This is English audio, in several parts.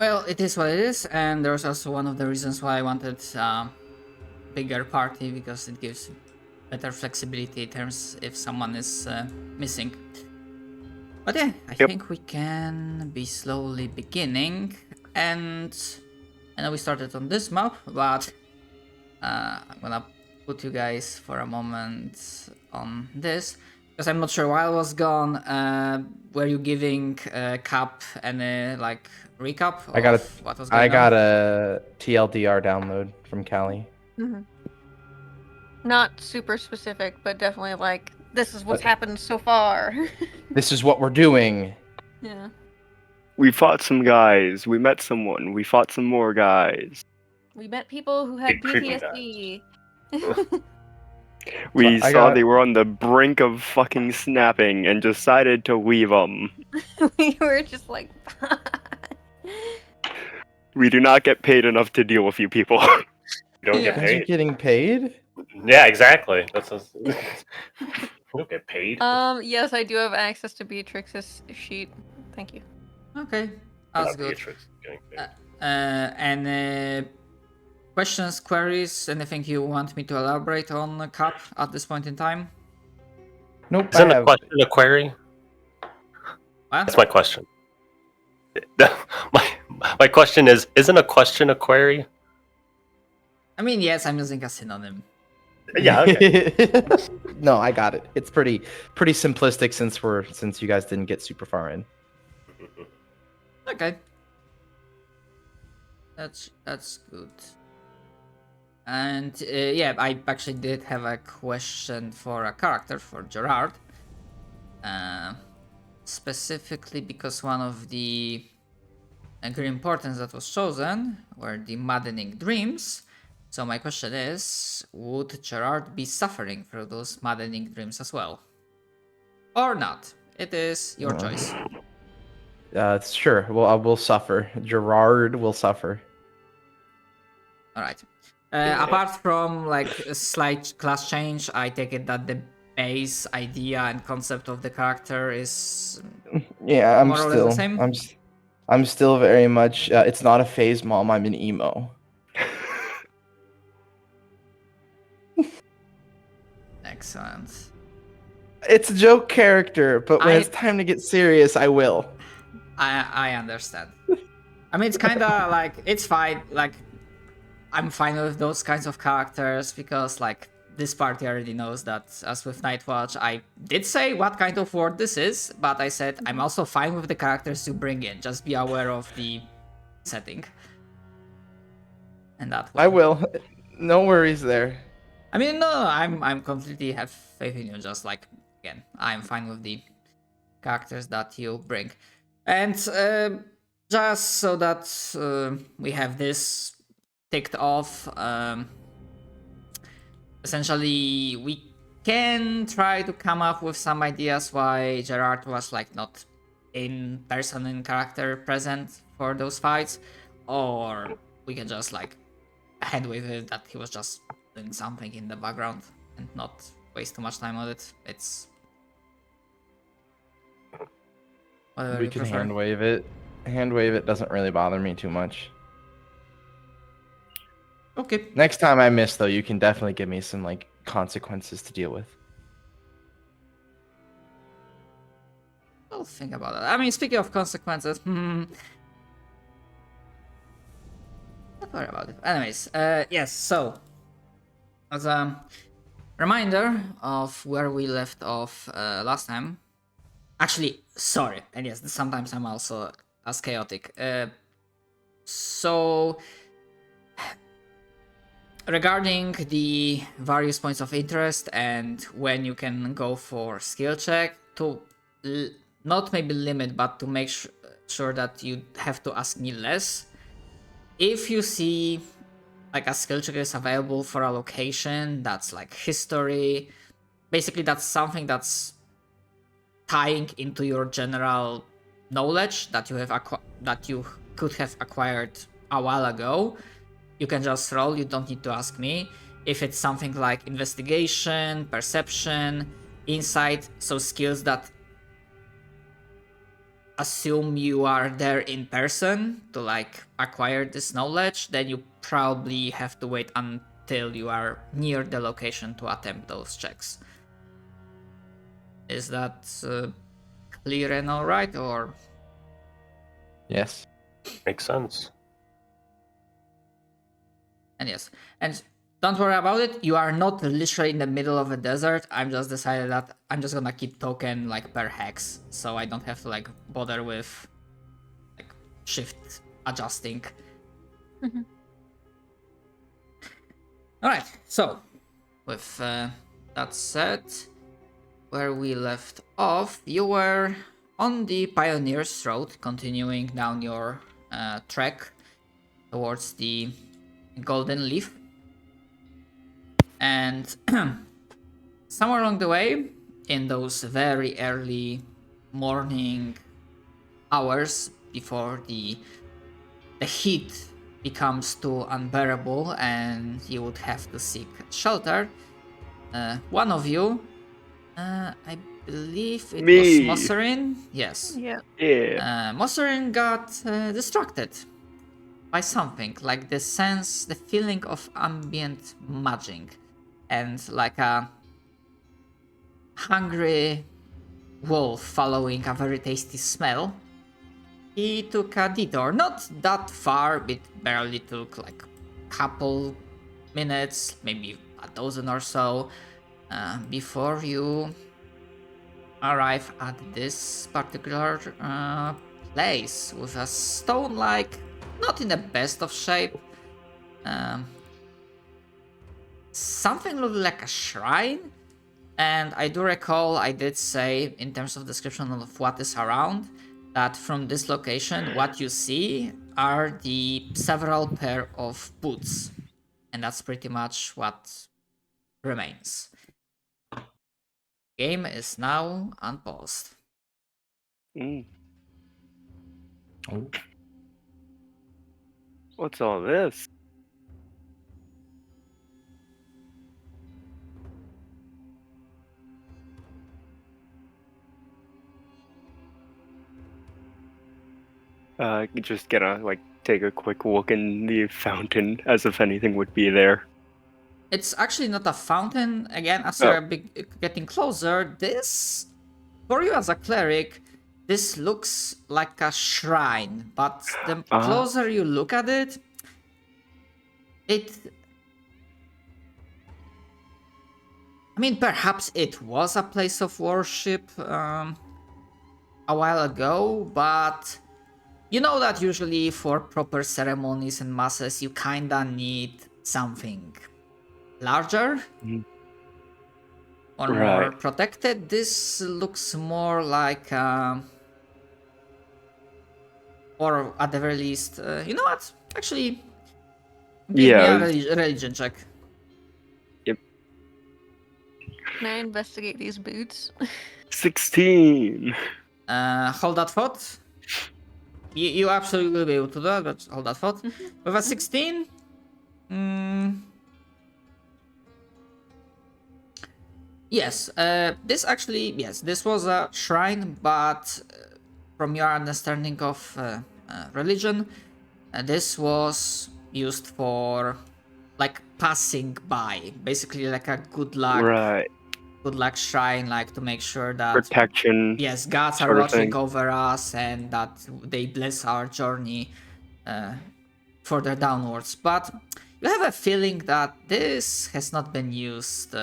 Well, it is what it is, and there's also one of the reasons why I wanted bigger party, because it gives better flexibility in terms if someone is missing. But yeah, I Yep. think we can be slowly beginning, and I know we started on this map, but I'm gonna put you guys for a moment on this, because I'm not sure while I was gone. Were you giving Cap any like recap I got a of what was I going on? got a TLDR download from Callie. Not super specific, but definitely like this is what's happened so far. This is what we're doing. Yeah. We fought some guys. We met someone. We fought some more guys. We met people who had Big creepy PTSD. We I saw got- they were on the brink of fucking snapping and decided to weave them. We were just like, We do not get paid enough to deal with you people. You don't get Guys are paid. getting paid? Yeah, exactly. That's a... You don't get paid. yes, I do have access to Beatrix's sheet. Thank you. Okay, that's Not good. Beatrix getting paid. And questions, queries, anything you want me to elaborate on Cap at this point in time? Nope. Isn't I a have... question a query? What? That's my question. My question is, isn't a question a query? I mean, yes, I'm using a synonym. Yeah, okay. No, I got it. It's pretty simplistic since you guys didn't get super far in. Okay. That's good. And yeah, I actually did have a question for a character, for Gerard. Specifically because one of the grim portents that was chosen were the maddening dreams. So my question is, would Gerard be suffering through those maddening dreams as well? Or not? It is your choice. Sure. Well, I will suffer. Gerard will suffer. Alright. Apart from like a slight class change, I take it that the base idea and concept of the character is Yeah, I'm more or less still. the same? I'm still very much. It's not a phase, mom. I'm an emo. Excellent. It's a joke character, but when it's time to get serious, I will. I understand. I mean, it's kind of like, it's fine. Like, I'm fine with those kinds of characters because, like, this party already knows that, as with Nightwatch, I did say what kind of word this is, but I said I'm also fine with the characters you bring in. Just be aware of the setting. And that way. I will. No worries there. I mean, no, I'm completely have faith in you. Just like, again, I'm fine with the characters that you bring. And just so that we have this ticked off, essentially we can try to come up with some ideas why Gerard was like not in person, in character, present for those fights, or we can just like hand wave it that he was just doing something in the background and not waste too much time on it. It's whatever We you can prefer. hand wave it. Hand wave it doesn't really bother me too much. Okay. Next time I miss, though, you can definitely give me some like consequences to deal with. I'll think about that. I mean, speaking of consequences, not worry about it. Anyways, yes, so as a reminder of where we left off last time. Actually, sorry, and yes, sometimes I'm also as chaotic. So regarding the various points of interest and when you can go for skill check, to not maybe limit, but to make sure that you have to ask me less. If you see like a skill check is available for a location that's like history, basically that's something that's tying into your general knowledge that you have that you could have acquired a while ago, you can just roll. You don't need to ask me. If it's something like investigation, perception, insight, so skills that assume you are there in person to like acquire this knowledge, then you probably have to wait until you are near the location to attempt those checks. Is that clear and alright, or? Yes. Makes sense. And yes, and don't worry about it. You are not literally in the middle of a desert. I'm just decided that I'm just gonna keep token like per hex, so I don't have to like bother with like shift adjusting. Mhm. All right. So with that said, where we left off, you were on the Pioneer's Road, continuing down your trek towards the Golden Leaf. And somewhere along the way, in those very early morning hours before the heat becomes too unbearable and you would have to seek shelter, one of you, I believe it Me. was Mosserin, yes. Yeah. Yeah. Mosserin got distracted by something, like the sense, the feeling of ambient magic, and like a hungry wolf following a very tasty smell. He took a detour, not that far, it barely took like a couple minutes, maybe a dozen or so, before you arrive at this particular place with a stone like not in the best of shape. Something looked like a shrine, and I do recall I did say in terms of description of what is around that from this location what you see are the several pair of boots, and that's pretty much what remains. Game is now unpaused. Mm. Oh. What's all this? Just gonna like take a quick look in the fountain as if anything would be there. It's actually not a fountain. Again, as Oh. you're getting closer, this, for you as a cleric, this looks like a shrine. But the closer you look at it, I mean, perhaps it was a place of worship a while ago, but you know that usually for proper ceremonies and masses, you kinda need something larger or more Right. protected. This looks more like, or at the very least, you know what? Actually, give me a religion check. Yep. Can I investigate these boots? 16. Hold that thought. You absolutely will be able to do that, but hold that thought. With a 16, yes, this was a shrine, but from your understanding of religion, this was used for like passing by, basically like a good luck shrine, like to make sure that Protection. yes, gods are sort of watching thing. over us and that they bless our journey further downwards. But you have a feeling that this has not been used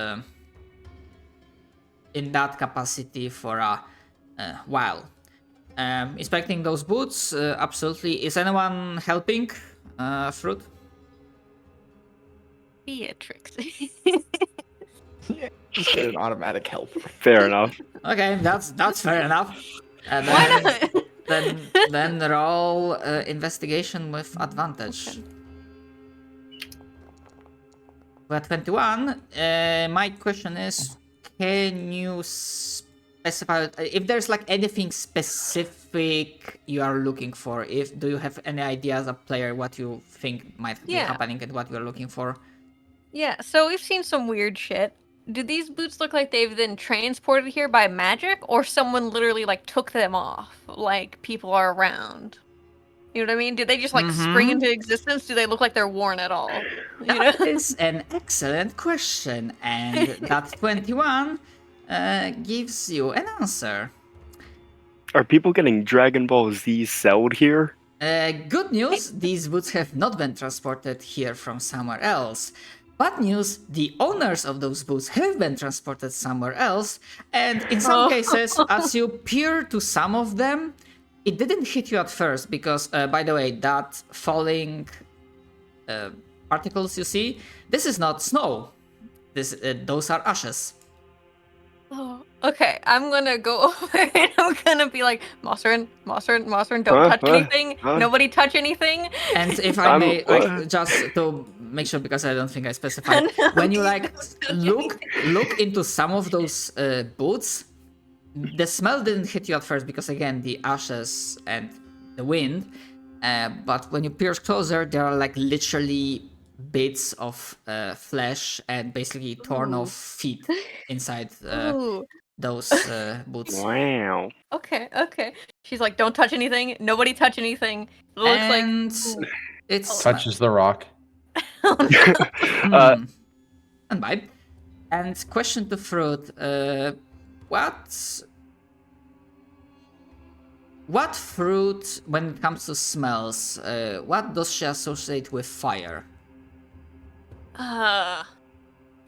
in that capacity for a while. Inspecting those boots, absolutely. Is anyone helping, Fruit? Beatrix. Just get an automatic help. Fair enough. Okay, that's fair enough. And Why then, not? then roll investigation with advantage. Okay. With 21, my question is, can you specify if there's like anything specific you are looking for? Do you have any idea as a player what you think might be Yeah. happening and what you're looking for? Yeah, so we've seen some weird shit do these boots look like they've been transported here by magic, or someone literally like took them off, like people are around? You know what I mean? Did they just like spring into existence? Do they look like they're worn at all? You know? That is an excellent question, and that 21 gives you an answer. Are people getting Dragon Ball Z sold here? Good news, these boots have not been transported here from somewhere else. Bad news, the owners of those boots have been transported somewhere else, and in some cases, as you peer to some of them, it didn't hit you at first because, by the way, that falling particles you see, this is not snow. Those are ashes. Oh, okay, I'm gonna go over and I'm gonna be like, Mossern, don't touch anything. Nobody touch anything. And if I may, like, just to make sure, because I don't think I specified, when you like look into some of those boots, the smell didn't hit you at first because again the ashes and the wind. But when you peer closer, there are like literally bits of flesh and basically torn off feet inside those boots. Wow. Okay. She's like, don't touch anything. Nobody touch anything. It looks like it's Touches the rock. and vibe. And question to Fruit, what fruit, when it comes to smells, what does she associate with fire?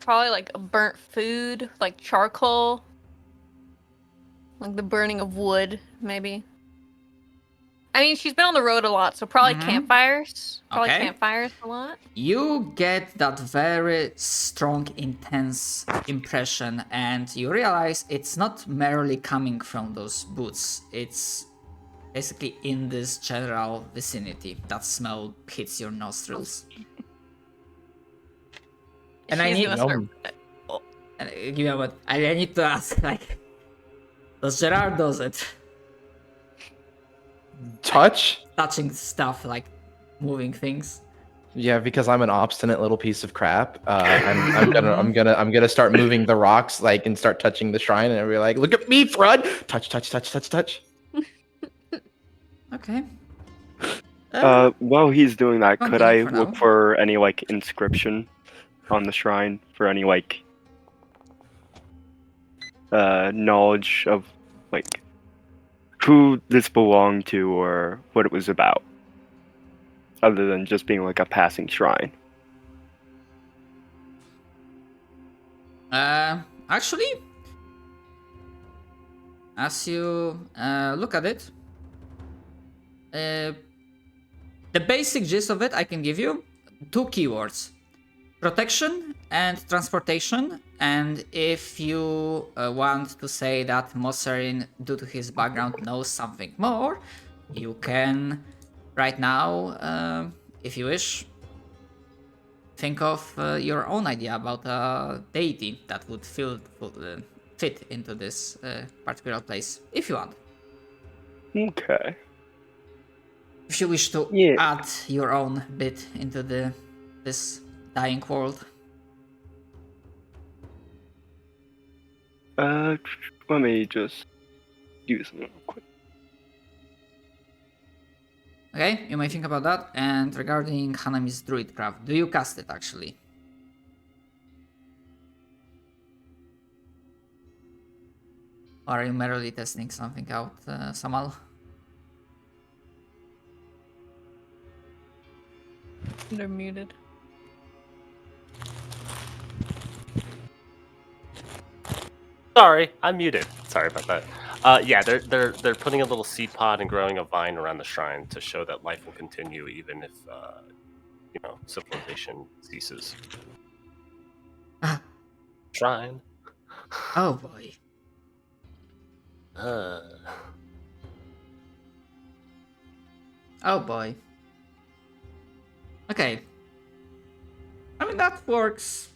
probably like a burnt food, like charcoal, like the burning of wood, maybe. I mean, she's been on the road a lot, so probably campfires. Probably campfires a lot. You get that very strong, intense impression, and you realize it's not merely coming from those boots. It's basically in this general vicinity. That smell hits your nostrils. And I need give me a moment. I need to ask, like, does Gerard does it? Touching stuff, like moving things. Yeah, because I'm an obstinate little piece of crap. I'm gonna start moving the rocks, like, and start touching the shrine, and be like, "Look at me, Frud! Touch." Okay. While he's doing that, could I for look now. for any like inscription on the shrine for any like knowledge of like who this belonged to or what it was about, other than just being like a passing shrine? Actually, as you look at it, the basic gist of it I can give you: 2 keywords: protection and transportation. And if you want to say that Mosserin, due to his background, knows something more, you can right now, if you wish, think of your own idea about a deity that would fit into this particular place, if you want. Okay. If you wish to add your own bit into this dying world. Let me just do something real quick. Okay, you may think about that. And regarding Hanami's Druidcraft, do you cast it actually? Or are you merely testing something out, Samal? They're muted. Sorry, I'm muted. Sorry about that. Yeah, they're putting a little seed pod and growing a vine around the shrine to show that life will continue even if civilization ceases. Shrine. Oh boy. Oh boy. Okay. I mean, that works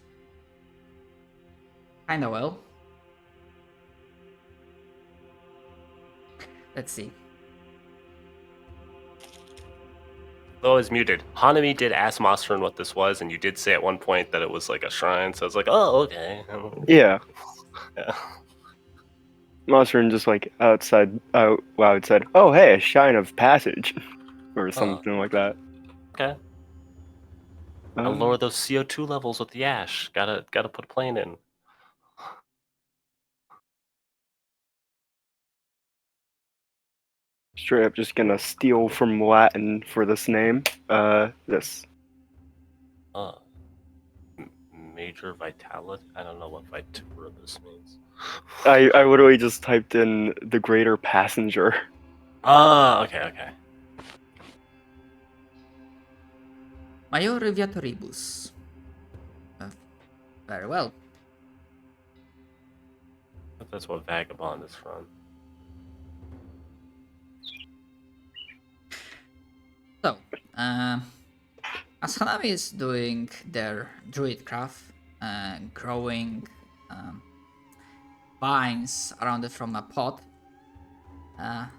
kinda well. Let's see. Oh, it's muted. Hanami did ask Masterin what this was, and you did say at one point that it was like a shrine, so I was like, oh, okay. Yeah. Yeah. Monster just like outside loud said, "Oh hey, a shine of passage," or something like that. Okay. I'll lower those CO2 levels with the ash. Gotta put a plane in. Straight up, just gonna steal from Latin for this name. This. Major vitality? I don't know what vitura this means. I literally just typed in the greater passenger. Okay. Major viatoribus. Very well. That's what vagabond is from. So, as Hanami is doing their druid craft, growing vines around it from a pot. No.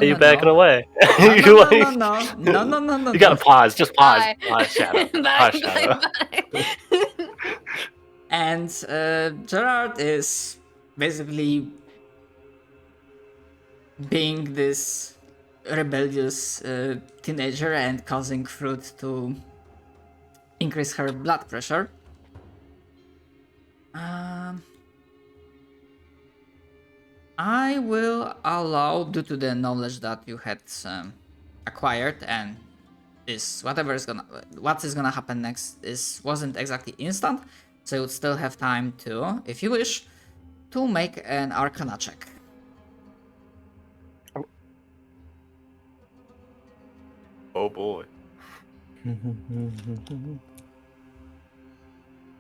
Are you backing away? No. You gotta pause. Just pause. Bye. Pause, Shadow. Bye, Pause, Shadow. bye. And Gerard is basically being this rebellious teenager and causing Fruit to increase her blood pressure. I will allow, due to the knowledge that you had acquired, and what is gonna happen next wasn't exactly instant, so you would still have time to, if you wish, to make an Arcana check. Oh boy.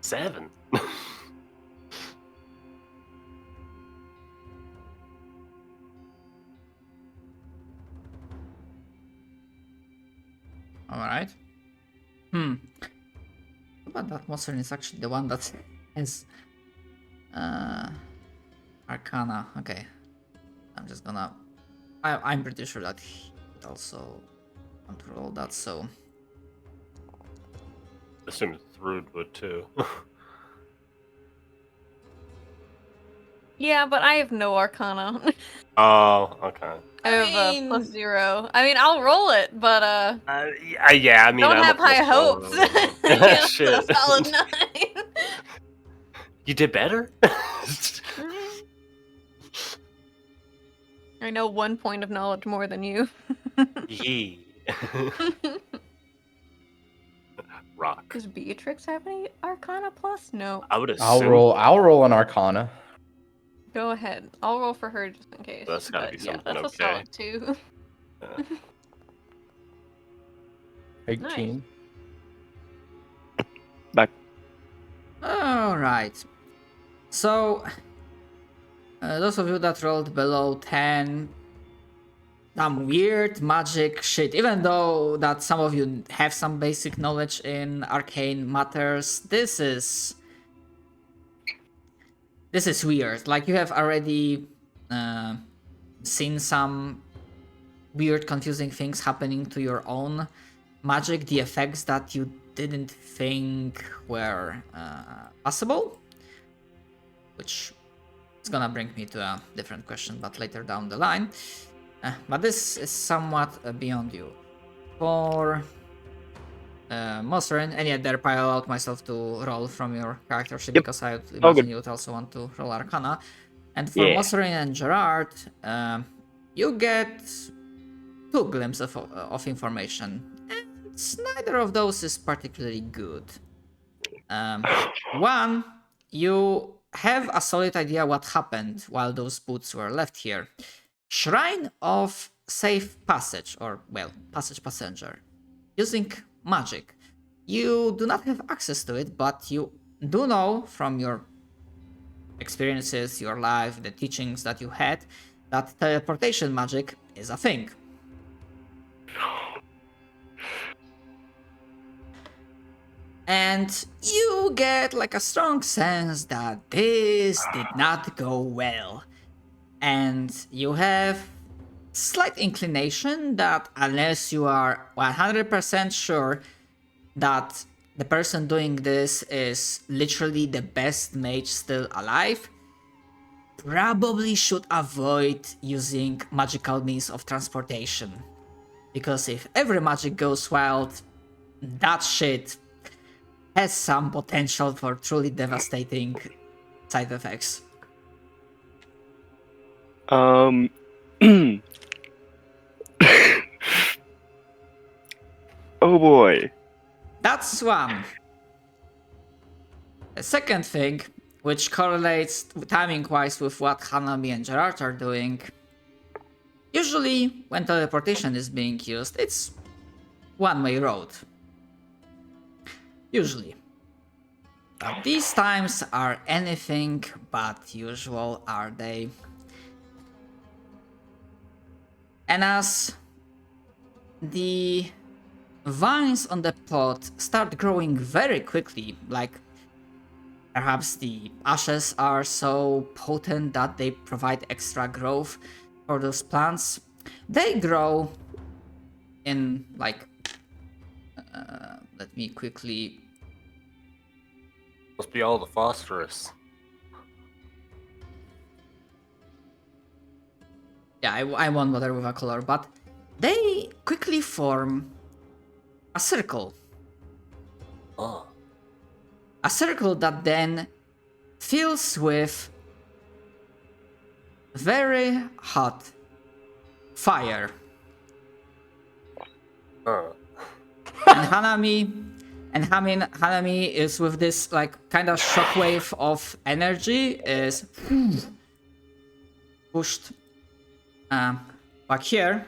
7. Alright. But that monster is actually the one that has Arcana. Okay. I'm just gonna... I'm pretty sure that he would also control that, so... Assume Thrud would too. Yeah, but I have no Arcana. Oh, okay. I have a +0. I mean, I'll roll it, but Yeah, I mean, don't I'm have a high +4. hopes. Yeah, Shit. a solid 9. You did better? I know 1 point of knowledge more than you. Yee. Rock. Does Beatrix have any Arcana plus? No. I would assume. I'll roll an Arcana. Go ahead. I'll roll for her just in case. That's gotta but be yeah, something that's okay. a solid 2. 18. Back. Alright. So, those of you that rolled below 10, some weird magic shit, even though that some of you have some basic knowledge in arcane matters, this is weird. Like, you have already seen some weird, confusing things happening to your own magic, the effects that you didn't think were possible, which is gonna bring me to a different question, but later down the line. But this is somewhat beyond you. For Moserin, and yet there I allowed myself to roll from your character sheet because I would imagine you would also want to roll Arcana. And for Moserin and Gerard, you get 2 glimpses of information. And neither of those is particularly good. One, you have a solid idea what happened while those boots were left here. Shrine of Safe Passage, or, well, Passage Passenger. Using magic. You do not have access to it, but you do know from your experiences, your life, the teachings that you had, that teleportation magic is a thing. And you get like a strong sense that this did not go well. And you have slight inclination that unless you are 100% sure that the person doing this is literally the best mage still alive, probably should avoid using magical means of transportation. Because if every magic goes wild, that shit has some potential for truly devastating side effects. Oh boy. That's one. The second thing, which correlates timing-wise with what Hanami and Gerard are doing, usually when teleportation is being used, it's one-way road. Usually. But these times are anything but usual, are they? And as the vines on the plot start growing very quickly, like perhaps the ashes are so potent that they provide extra growth for those plants, they grow in like let me quickly. Must be all the phosphorus. Yeah, I won't bother with a color, but they quickly form a circle. Oh. A circle that then fills with very hot fire. Huh. And Hanami is with this like kind of shockwave of energy is pushed back here.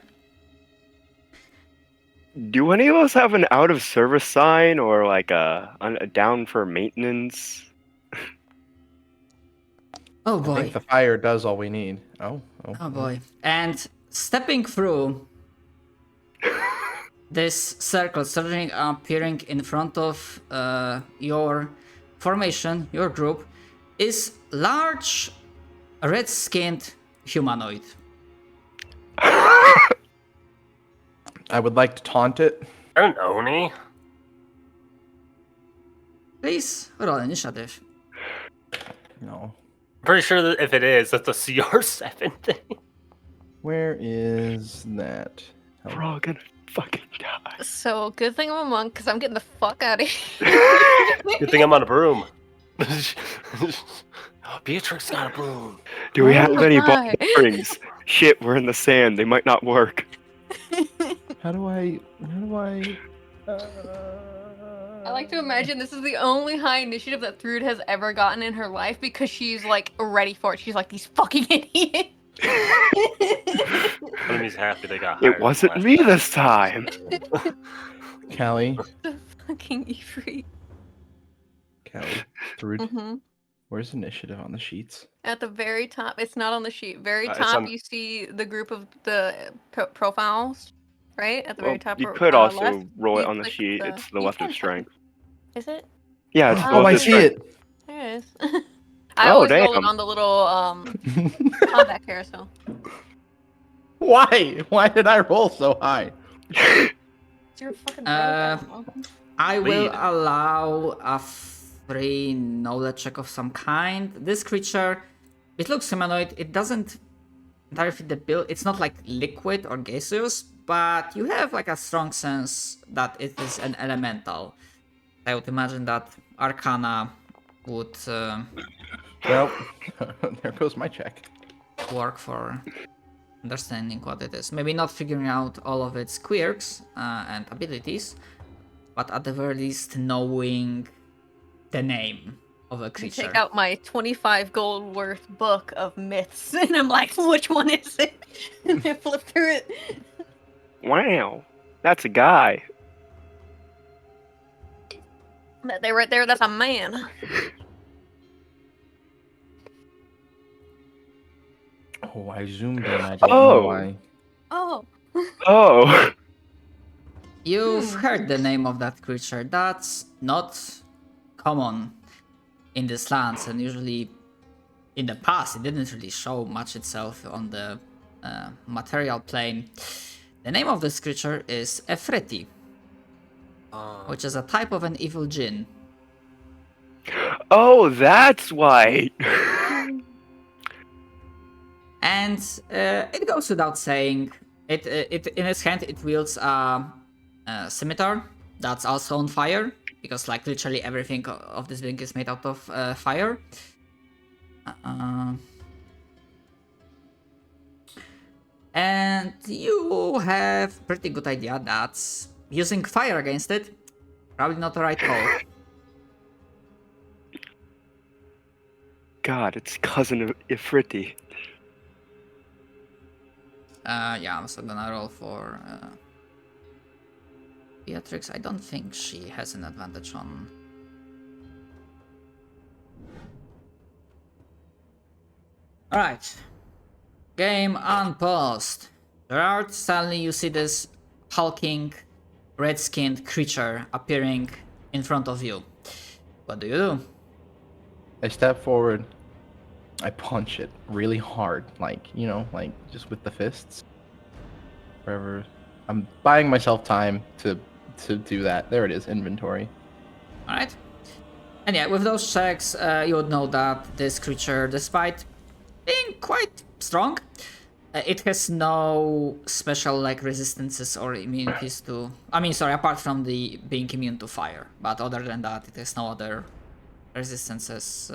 Do any of us have an out of service sign or like a down for maintenance? Oh I boy. think the fire does all we need. Oh boy. And stepping through this circle, suddenly appearing in front of your formation, your group, is large, red-skinned humanoid. I would like to taunt it. An Oni? Please roll initiative. No. Pretty sure that if it is, that's a CR7 thing. Where is that? We're all gonna fucking die. So good thing I'm a monk because I'm getting the fuck out of here. Good thing I'm on a broom. Beatrix got a broom. Do we have Oh any my. rings? Shit, we're in the sand. They might not work. How do I? I like to imagine this is the only high initiative that Thrud has ever gotten in her life because she's like ready for it. She's like, these fucking idiots. Enemy's happy they got It wasn't me this time. Callie, The fucking Ifrit. Thrud, Mm-hmm. where's initiative on the sheets? At the very top, it's not on the sheet. Very It's top, on- you see the group of the profiles, right? At the Well, very top. you could left, also roll it you on the click sheet. the- It's the you left can of fucking- strength. Is it? Yeah, it's Oh, left I of see strength. it. There it is. I Oh, always roll it damn. on the little combat carousel. Why? Why did I roll so high? It's your fucking battle. I will Lead. allow a free knowledge check of some kind. This creature, it looks humanoid. It doesn't entirely fit the bill. It's not like liquid or gaseous, but you have like a strong sense that it is an elemental. I would imagine that Arcana would Well, there goes my check. work for understanding what it is. Maybe not figuring out all of its quirks and abilities, but at the very least knowing the name of a I creature. take out my 25 gold worth book of myths, and I'm like, which one is it? And I flip through it. Wow, that's a guy. That they right there, that's a man. Oh, I zoomed in. I don't know Oh. why. Oh. Oh, You've heard the name of that creature. That's not common in these lands, and usually in the past it didn't really show much itself on the material plane. The name of this creature is Efreti, which is a type of an evil djinn. Oh, that's why. And it goes without saying, it in its hand it wields a scimitar that's also on fire, because like literally everything of this being is made out of fire. And you have pretty good idea that using fire against it, probably not the right call. God, it's cousin of Ifriti. Yeah, I'm also gonna roll for Beatrix. I don't think she has an advantage on... Alright. Game unpaused. Gerard, suddenly you see this hulking, red-skinned creature appearing in front of you. What do you do? I step forward. I punch it really hard, like, you know, like just with the fists. Wherever. I'm buying myself time to do that. There it is, inventory. Alright. And yeah, with those checks, you would know that this creature, despite being quite strong, it has no special like resistances or immunities to... I mean, sorry, apart from the being immune to fire. But other than that, it has no other resistances,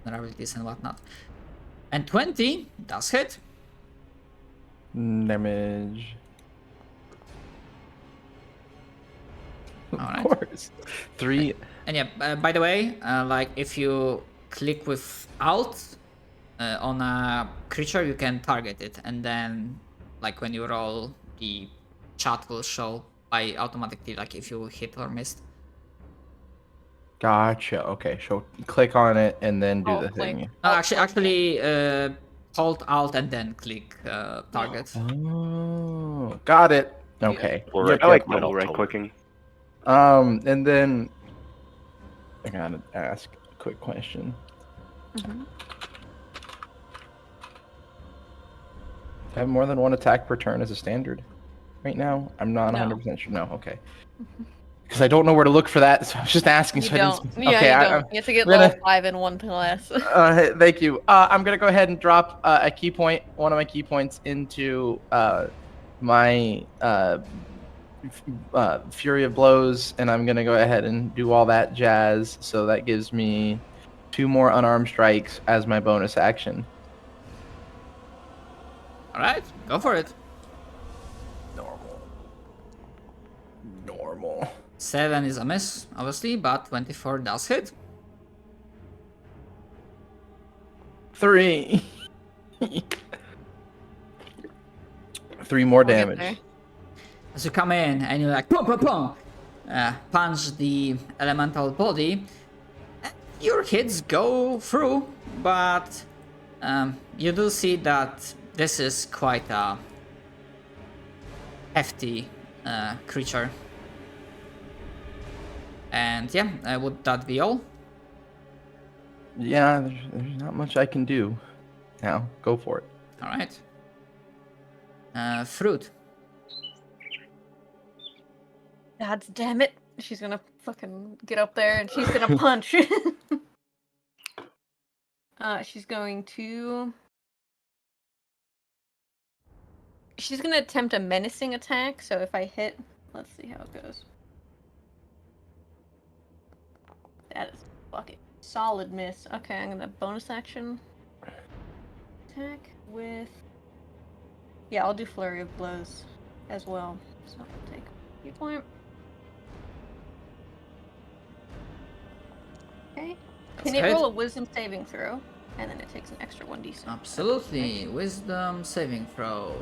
vulnerabilities and whatnot. And 20 does hit. Damage. Alright. Of course. 3. And yeah, by the way, like if you click with Alt on a creature, you can target it, and then like when you roll, the chat will show by automatically like if you hit or missed. Gotcha. Okay, so click on it and then do Oh, the click. thing. No, actually, hold Alt and then click target. Oh, got it. Okay. Or Yep, I like yep, double yep. right clicking. And then I gotta ask a quick question. Mhm. I have more than one attack per turn as a standard right now. I'm not No. 100% sure. No, okay. Because I don't know where to look for that, so I was just asking. You So don't. I didn't... Yeah, Okay, you I, don't. You have to get I'm gonna- level 5 in one class. hey, thank you. I'm gonna go ahead and drop a key point, one of my key points, into my Fury of Blows, and I'm gonna go ahead and do all that jazz. So that gives me 2 more unarmed strikes as my bonus action. Alright, go for it. Normal. 7 is a miss, obviously, but 24 does hit. 3. 3 more We'll get damage. there. As you come in and you like punch the elemental body, your hits go through, but you do see that this is quite a hefty creature. And yeah, would that be all? Yeah, there's not much I can do. Now, go for it. All right. Fruit. God damn it. She's gonna fucking get up there and she's gonna punch. She's going to... She's gonna attempt a menacing attack, so if I hit... Let's see how it goes. That is fucking solid miss. Okay, I'm gonna bonus action. Attack with... Yeah, I'll do Flurry of Blows as well. So I'll take a key point. Okay. Can it That's roll a wisdom saving throw? And then it takes an extra 1d6. Absolutely. Wisdom saving throw.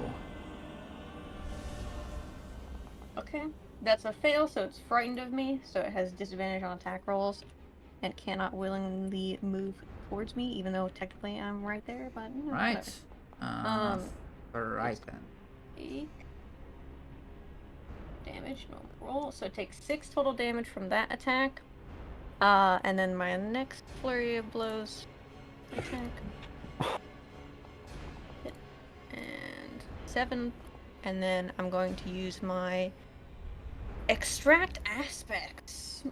Okay. That's a fail, so it's frightened of me, so it has disadvantage on attack rolls and cannot willingly move towards me, even though technically I'm right there, but you know, Right. whatever. Right then. Take damage, no roll. So it takes 6 total damage from that attack. And then my next flurry of blows attack. Hit. And 7, and then I'm going to use my extract aspects.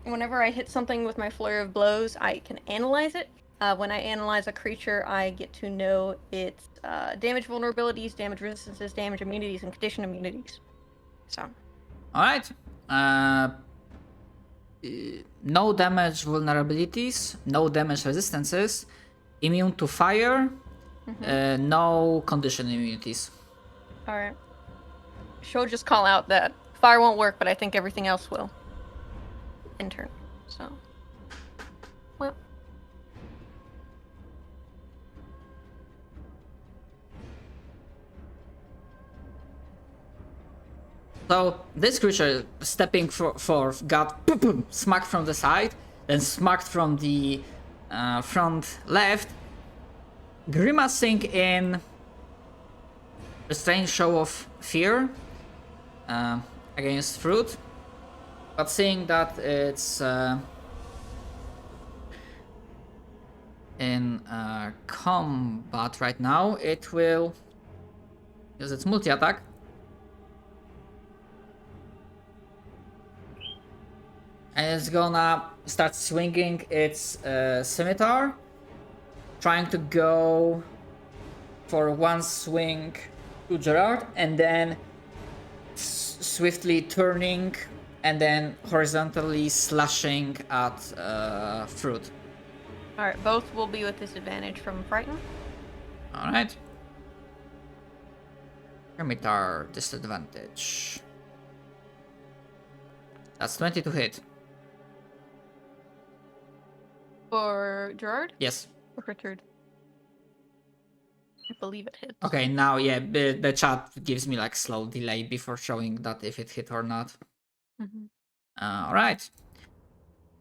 Whenever I hit something with my flurry of blows, I can analyze it. When I analyze a creature, I get to know its damage vulnerabilities, damage resistances, damage immunities, and condition immunities. So. Alright. No damage vulnerabilities, no damage resistances, immune to fire, no condition immunities. Alright. She'll just call out that fire won't work, but I think everything else will. In turn. So. Well. So this creature stepping forth got smacked from the side, then smacked from the front left, grimacing in a strange show of fear against Fruit, but seeing that it's in combat right now, it will use its multi-attack. And it's gonna start swinging its scimitar, trying to go for one swing to Gerard, and then swiftly turning and then horizontally slashing at Fruit. Alright, both will be with disadvantage from Frighten. Alright. Scimitar disadvantage. That's 20 to hit. For Gerard? Yes. Or Richard? I believe it hits. Okay, now yeah, the chat gives me like slow delay before showing that if it hit or not. Alright.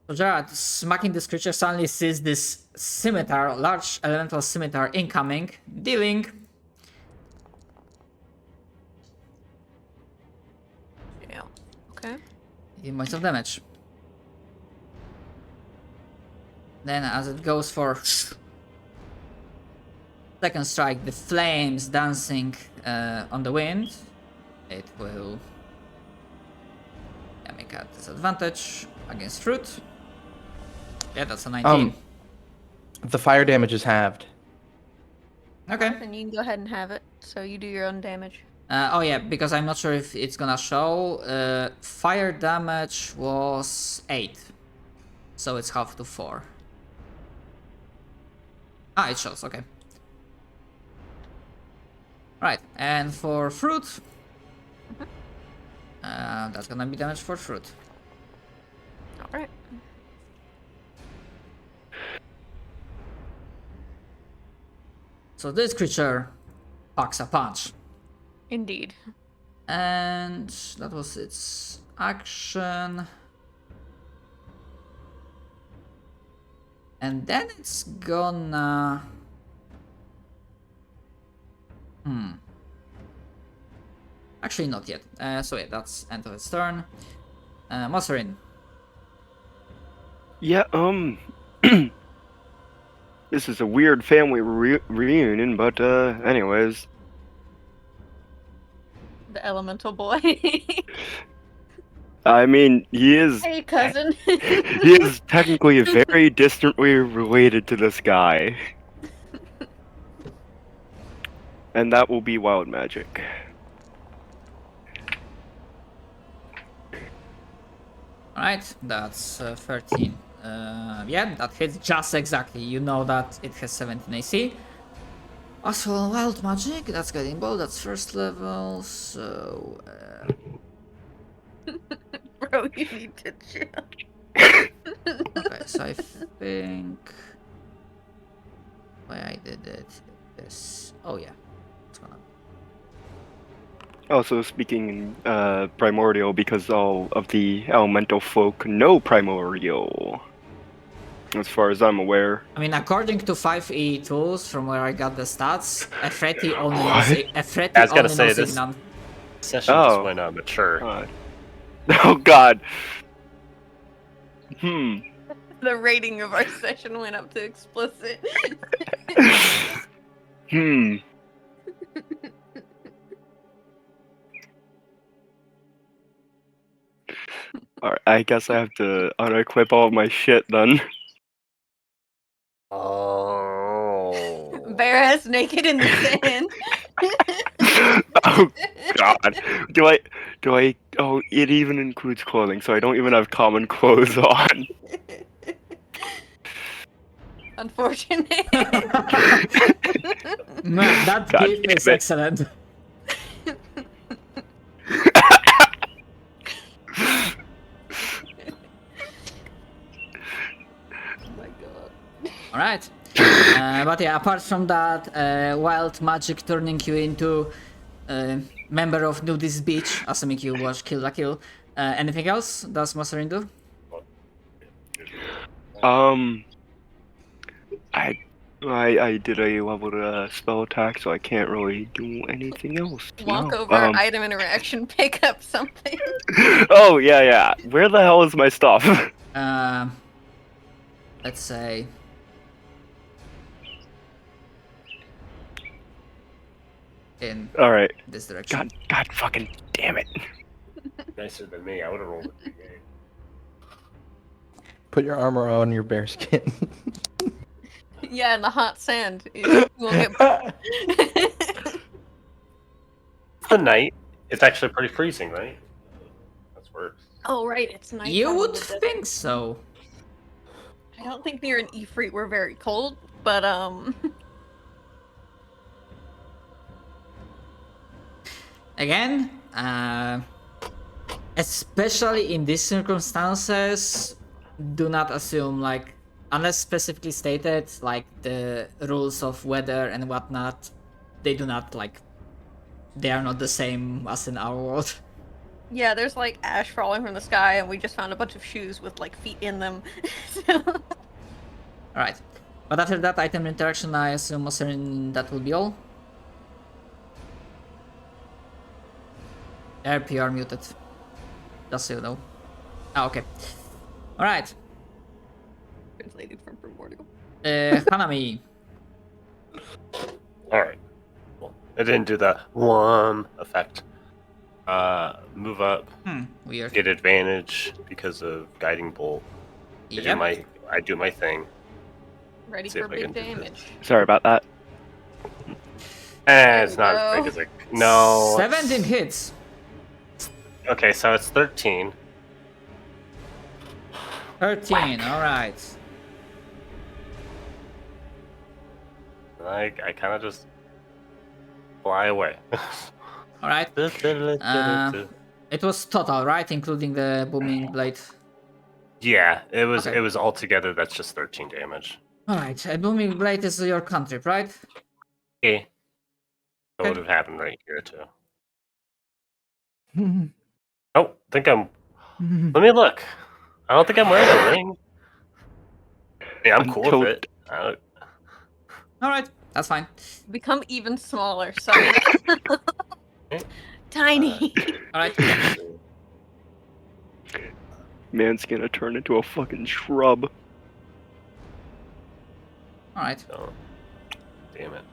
So Gerard, smacking this creature, suddenly sees this scimitar, large elemental scimitar incoming, dealing... Yeah. Okay. 18 points of damage. Then as it goes for second strike, the flames dancing on the wind, it will make a disadvantage against Fruit. Yeah, that's a 19. The fire damage is halved. Okay. Then you can go ahead and have it, so you do your own damage. Oh yeah, because I'm not sure if it's gonna show. Fire damage was 8. So it's half to 4. Ah, it shows, okay. Right, and for Fruit, that's gonna be damage for Fruit. Alright. So this creature packs a punch. Indeed. And that was its action. And then it's gonna... Actually, not yet. So yeah, that's end of its turn. Mosarin. Yeah, this is a weird family reunion, but anyways. The elemental boy. I mean, he is... Hey, cousin. he is technically very distantly related to this guy. And that will be wild magic. Alright, that's 13. Yeah, that hits just exactly. You know that it has 17 AC. Also, wild magic, that's getting bold, that's first level, so... Bro, you need to chill. Okay, so I think... Why I did it... This... Oh yeah. It's gonna... Also speaking primordial, because all of the elemental folk know primordial. As far as I'm aware. I mean, according to 5e tools, from where I got the stats, Efreti only knows Efreti I was gonna only say knows this- Ignan. Session Oh. just went mature. Oh god. The rating of our session went up to explicit. Alright, I guess I have to unequip all of my shit then. Oh. Bare ass naked in the sand. Oh god. Oh, it even includes clothing, so I don't even have common clothes on. Unfortunate. Man, that God gif damn is it. excellent. Oh my god. Alright. But yeah, apart from that, wild magic turning you into a member of Nudist Beach, assuming you watch Kill la Kill. Anything else does Masarin do? I did a level spell attack, so I can't really do anything else. Walk no. over, item interaction, pick up something. Oh yeah. Where the hell is my stuff? Let's say... in Alright. this direction. God fucking damn it. Nicer than me. I would have rolled a 3-8. Put your armor on your bear skin. Yeah, in the hot sand. You will get. The night. It's actually pretty freezing, right? That's worse. Oh right, it's night. You would think so. I don't think near an Ifrit we're very cold, but Again, especially in these circumstances, do not assume, like, unless specifically stated, like the rules of weather and whatnot, they do not, like, they are not the same as in our world. yeah, there's like ash falling from the sky, and we just found a bunch of shoes with like feet in them. So- Alright. But after that item interaction, I assume Masarin, that will be all. RP are muted. Just so you know. Ah, okay. Alright. Translated from primordial. Hanami. Alright. Well, it didn't do the one effect. Move up. Weird. Get advantage because of guiding bolt. Yep. I do my thing. Ready See for if I big can do this. damage. Sorry about that. It's we not go. as big as it. No. 17 hits. Okay, so it's 13. 13, alright. I kind of just fly away. Alright. It was total, right? Including the booming blade. Yeah, it was. Okay. It was all together. That's just 13 damage. Alright, a booming blade is your cantrip, right? Okay. That Okay. would have happened right here too. Oh, I think I'm. Let me look. I don't think I'm wearing a ring. Yeah, I'm cool with it. Alright, that's fine. Become even smaller. So tiny. Alright. Man's gonna turn into a fucking shrub. Alright. Oh, damn it.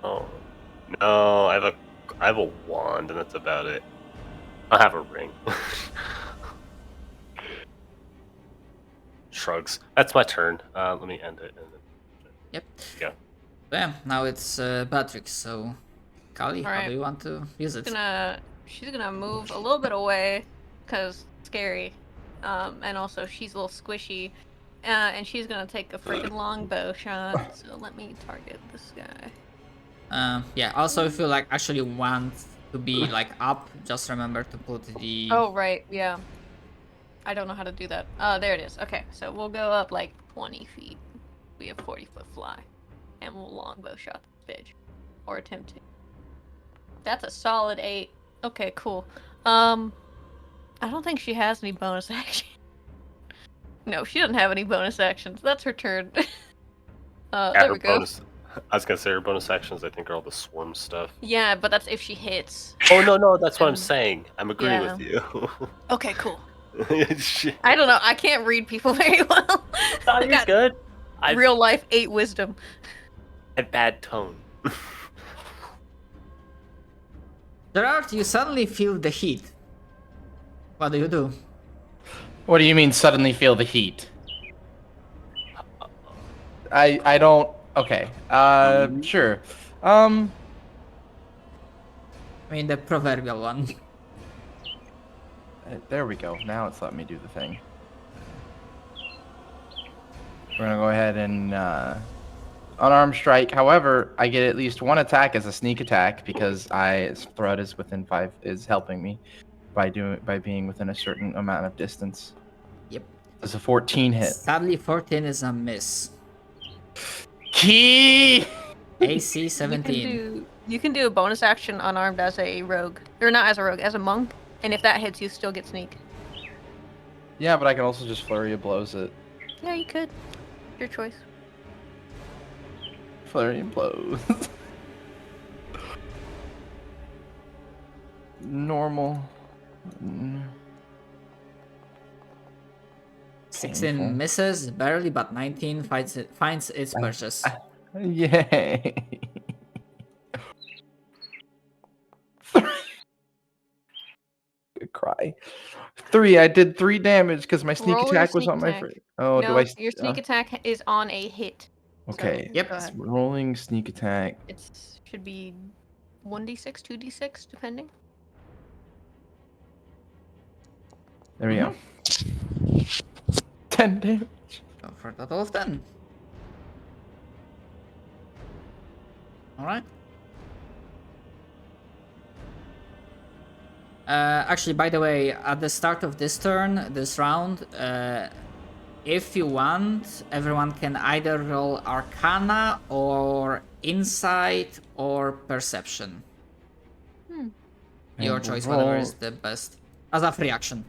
Oh no, I have a wand and that's about it. I have a ring. Shrugs. That's my turn. Let me end it. Yep. Yeah. Bam, now it's Patrick, so... Kali, how Alright. do you want to use it? She's gonna move a little bit away, cause scary, and also she's a little squishy, and she's gonna take a freaking longbow shot. So let me target this guy. Yeah, also if you like actually want to be like up, just remember to put the... Oh right, yeah. I don't know how to do that. There it is. Okay, so we'll go up like 20 feet. We have 40-foot fly, and we'll longbow shot the bitch, or attempt to. That's a solid 8. Okay, cool. I don't think she has any bonus action. No, she doesn't have any bonus actions. That's her turn. Yeah, There her we go. bonus. I was gonna say her bonus actions. I think are all the swarm stuff. Yeah, but that's if she hits. Oh no, that's what I'm saying. I'm agreeing Yeah. with you. Okay, cool. Shit. I don't know. I can't read people very well. No, I you're got good. I real life 8 wisdom. have bad tone. Gerard, you suddenly feel the heat. What do you do? What do you mean suddenly feel the heat? I don't. Okay. Sure. I mean, the proverbial one. There we go. Now it's letting me do the thing. We're gonna go ahead and unarmed strike. However, I get at least one attack as a sneak attack because threat is within 5 is helping me by being within a certain amount of distance. Yep. It's a 14 hit. Sadly, 14 is a miss. Key. AC 17. You can do a bonus action unarmed as a rogue, or not as a rogue, as a monk, and if that hits, you still get sneak. Yeah, but I can also just flurry of blows it. Yeah, you could. Your choice. Flurry and blows. Normal. 16 Painful. misses, barely, but 19 finds its purchase. Yay. Good cry. 3. I did 3 damage because my sneak Roll your attack was sneak on my attack. free. Oh, no, do I? your sneak attack is on a hit. Okay. So, Yep. Go ahead. Rolling sneak attack. It should be 1d6, 2d6, depending. There we go. 10 damage. Go for a total of 10. Alright. Actually, by the way, at the start of this turn, this round, if you want, everyone can either roll Arcana or Insight or Perception. Your And choice, roll- whatever is the best. As a free action.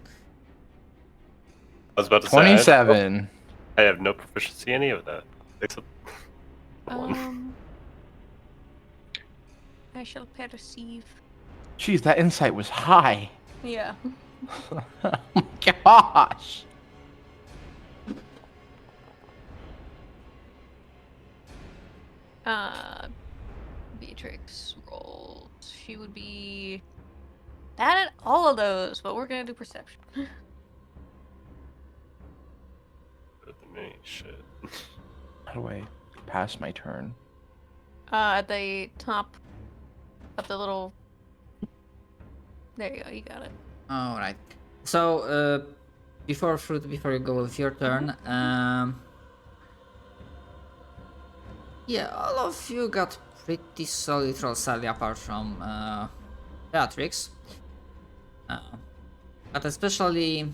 I was about to say 27. I have no proficiency in any of that except one. I shall perceive. Jeez, that insight was high. Yeah. Oh my gosh. Beatrix rolled. She would be bad at all of those, but we're gonna do perception. Better than me, shit. How do I pass my turn? At the top of the little. There you go. You got it. Alright. So, before you go with your turn, yeah, all of you got pretty solid rolls, sadly, apart from Beatrix. But especially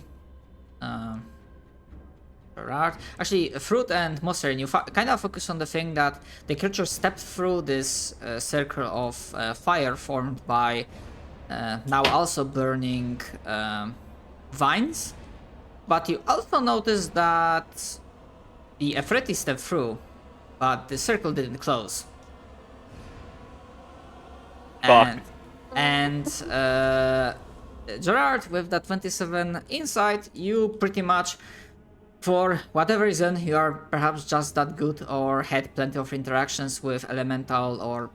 Gerard. Actually, Fruit and Mosterin, you kind of focus on the thing that the creature stepped through this circle of fire formed by now also burning vines. But you also notice that the Efreti stepped through, but the circle didn't close. Fuck. And Gerard, with that 27 insight, you pretty much, for whatever reason, you are perhaps just that good or had plenty of interactions with elemental or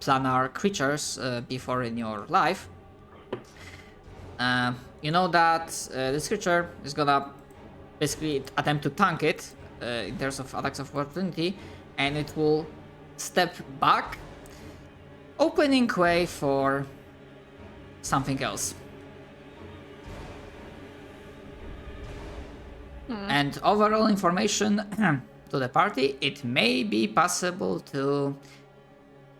planar creatures before in your life. You know that this creature is gonna basically attempt to tank it in terms of attacks of opportunity, and it will step back, opening way for something else. And overall information to the party, it may be possible to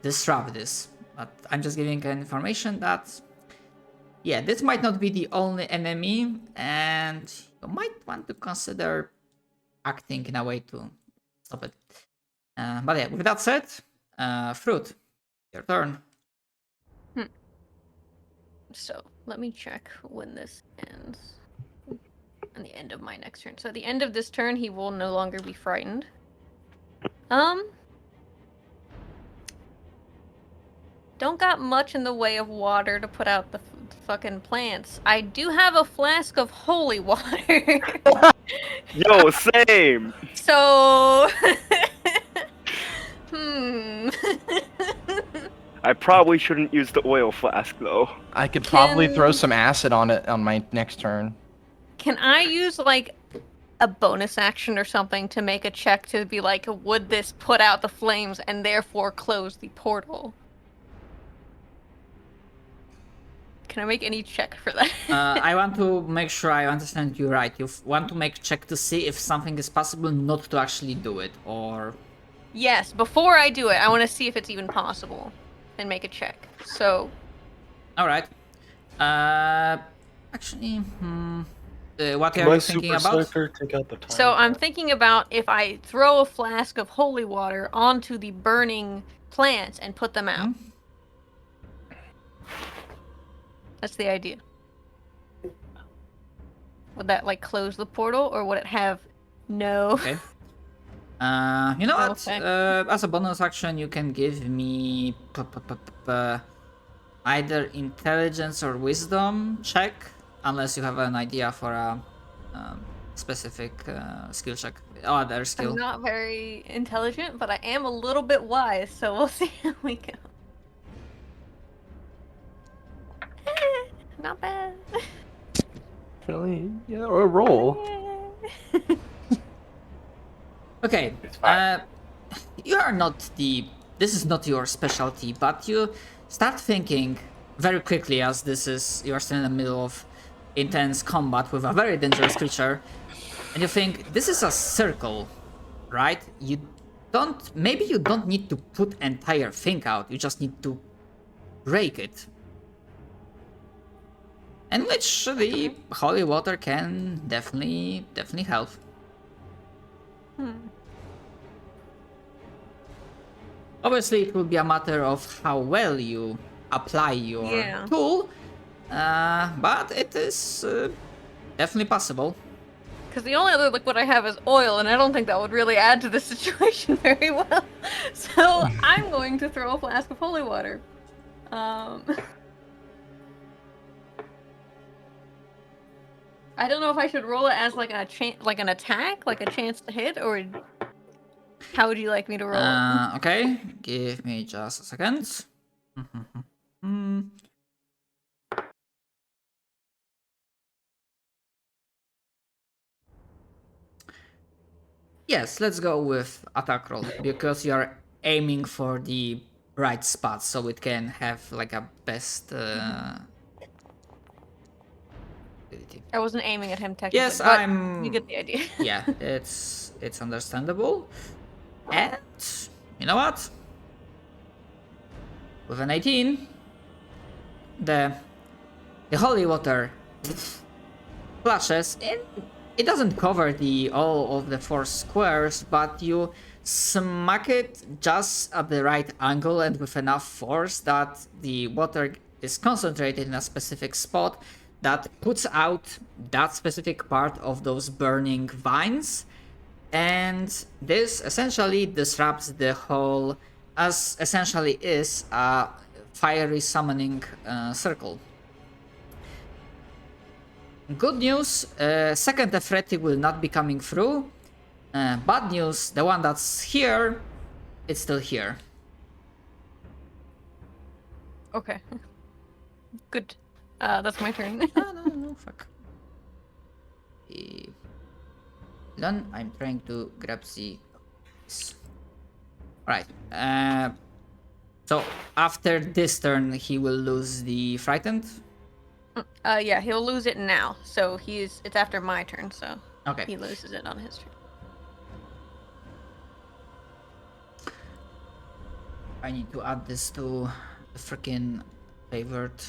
disrupt this, but I'm just giving information that, yeah, this might not be the only enemy, and you might want to consider acting in a way to stop it. But yeah, with that said, Fruit, your turn. So let me check when this ends. On the end of my next turn. So at the end of this turn, he will no longer be frightened. Don't got much in the way of water to put out the fucking plants. I do have a flask of holy water. Yo, same. So, I probably shouldn't use the oil flask though. I could probably throw Can- some acid on it on my next turn. Can I use like a bonus action or something to make a check to be like, would this put out the flames and therefore close the portal? Can I make any check for that? I want to make sure I understand you right. You want to make a check to see if something is possible, not to actually do it, or... Yes, before I do it, I want to see if it's even possible and make a check. So, Alright. Actually, what Can are my you thinking super about? sniper take out the time? so I'm thinking about if I throw a flask of holy water onto the burning plants and put them out. That's the idea. Would that like close the portal, or would it have no? Okay. You know what? Effect. As a bonus action, you can give me either intelligence or wisdom check, unless you have an idea for a specific skill check. Oh, other I'm skill. not very intelligent, but I am a little bit wise, so we'll see how we go. Not bad. Really? Yeah, or roll. Okay. It's fine. You are not the. This is not your specialty, but you start thinking very quickly, as this is you are still in the middle of intense combat with a very dangerous creature, and you think this is a circle, right? You don't. Maybe you don't need to put entire thing out. You just need to break it. In which the holy water can definitely help. Obviously, it will be a matter of how well you apply your Yeah. tool, but it is definitely possible. Because the only other liquid I have is oil, and I don't think that would really add to the situation very well. So I'm going to throw a flask of holy water. I don't know if I should roll it as like an attack, like a chance to hit, or how would you like me to roll it? Okay, give me just a second. Yes, let's go with attack roll, because you are aiming for the right spot, so it can have like a best ability. I wasn't aiming at him technically. Yes, but I'm. You get the idea. Yeah, it's understandable. And you know what? With an 18, the holy water flashes, and it doesn't cover all of the 4 squares, but you smack it just at the right angle and with enough force that the water is concentrated in a specific spot that puts out that specific part of those burning vines, and this essentially disrupts the whole, as essentially is a fiery summoning circle. Good news, second Ephreti will not be coming through. Bad news, the one that's here, it's still here. Okay. Good. That's my turn. No, fuck. Done. I'm trying to grab the... Right. So after this turn, he will lose the frightened. Yeah, he'll lose it now. So it's after my turn, so Okay. he loses it on his turn. I need to add this to the freaking favored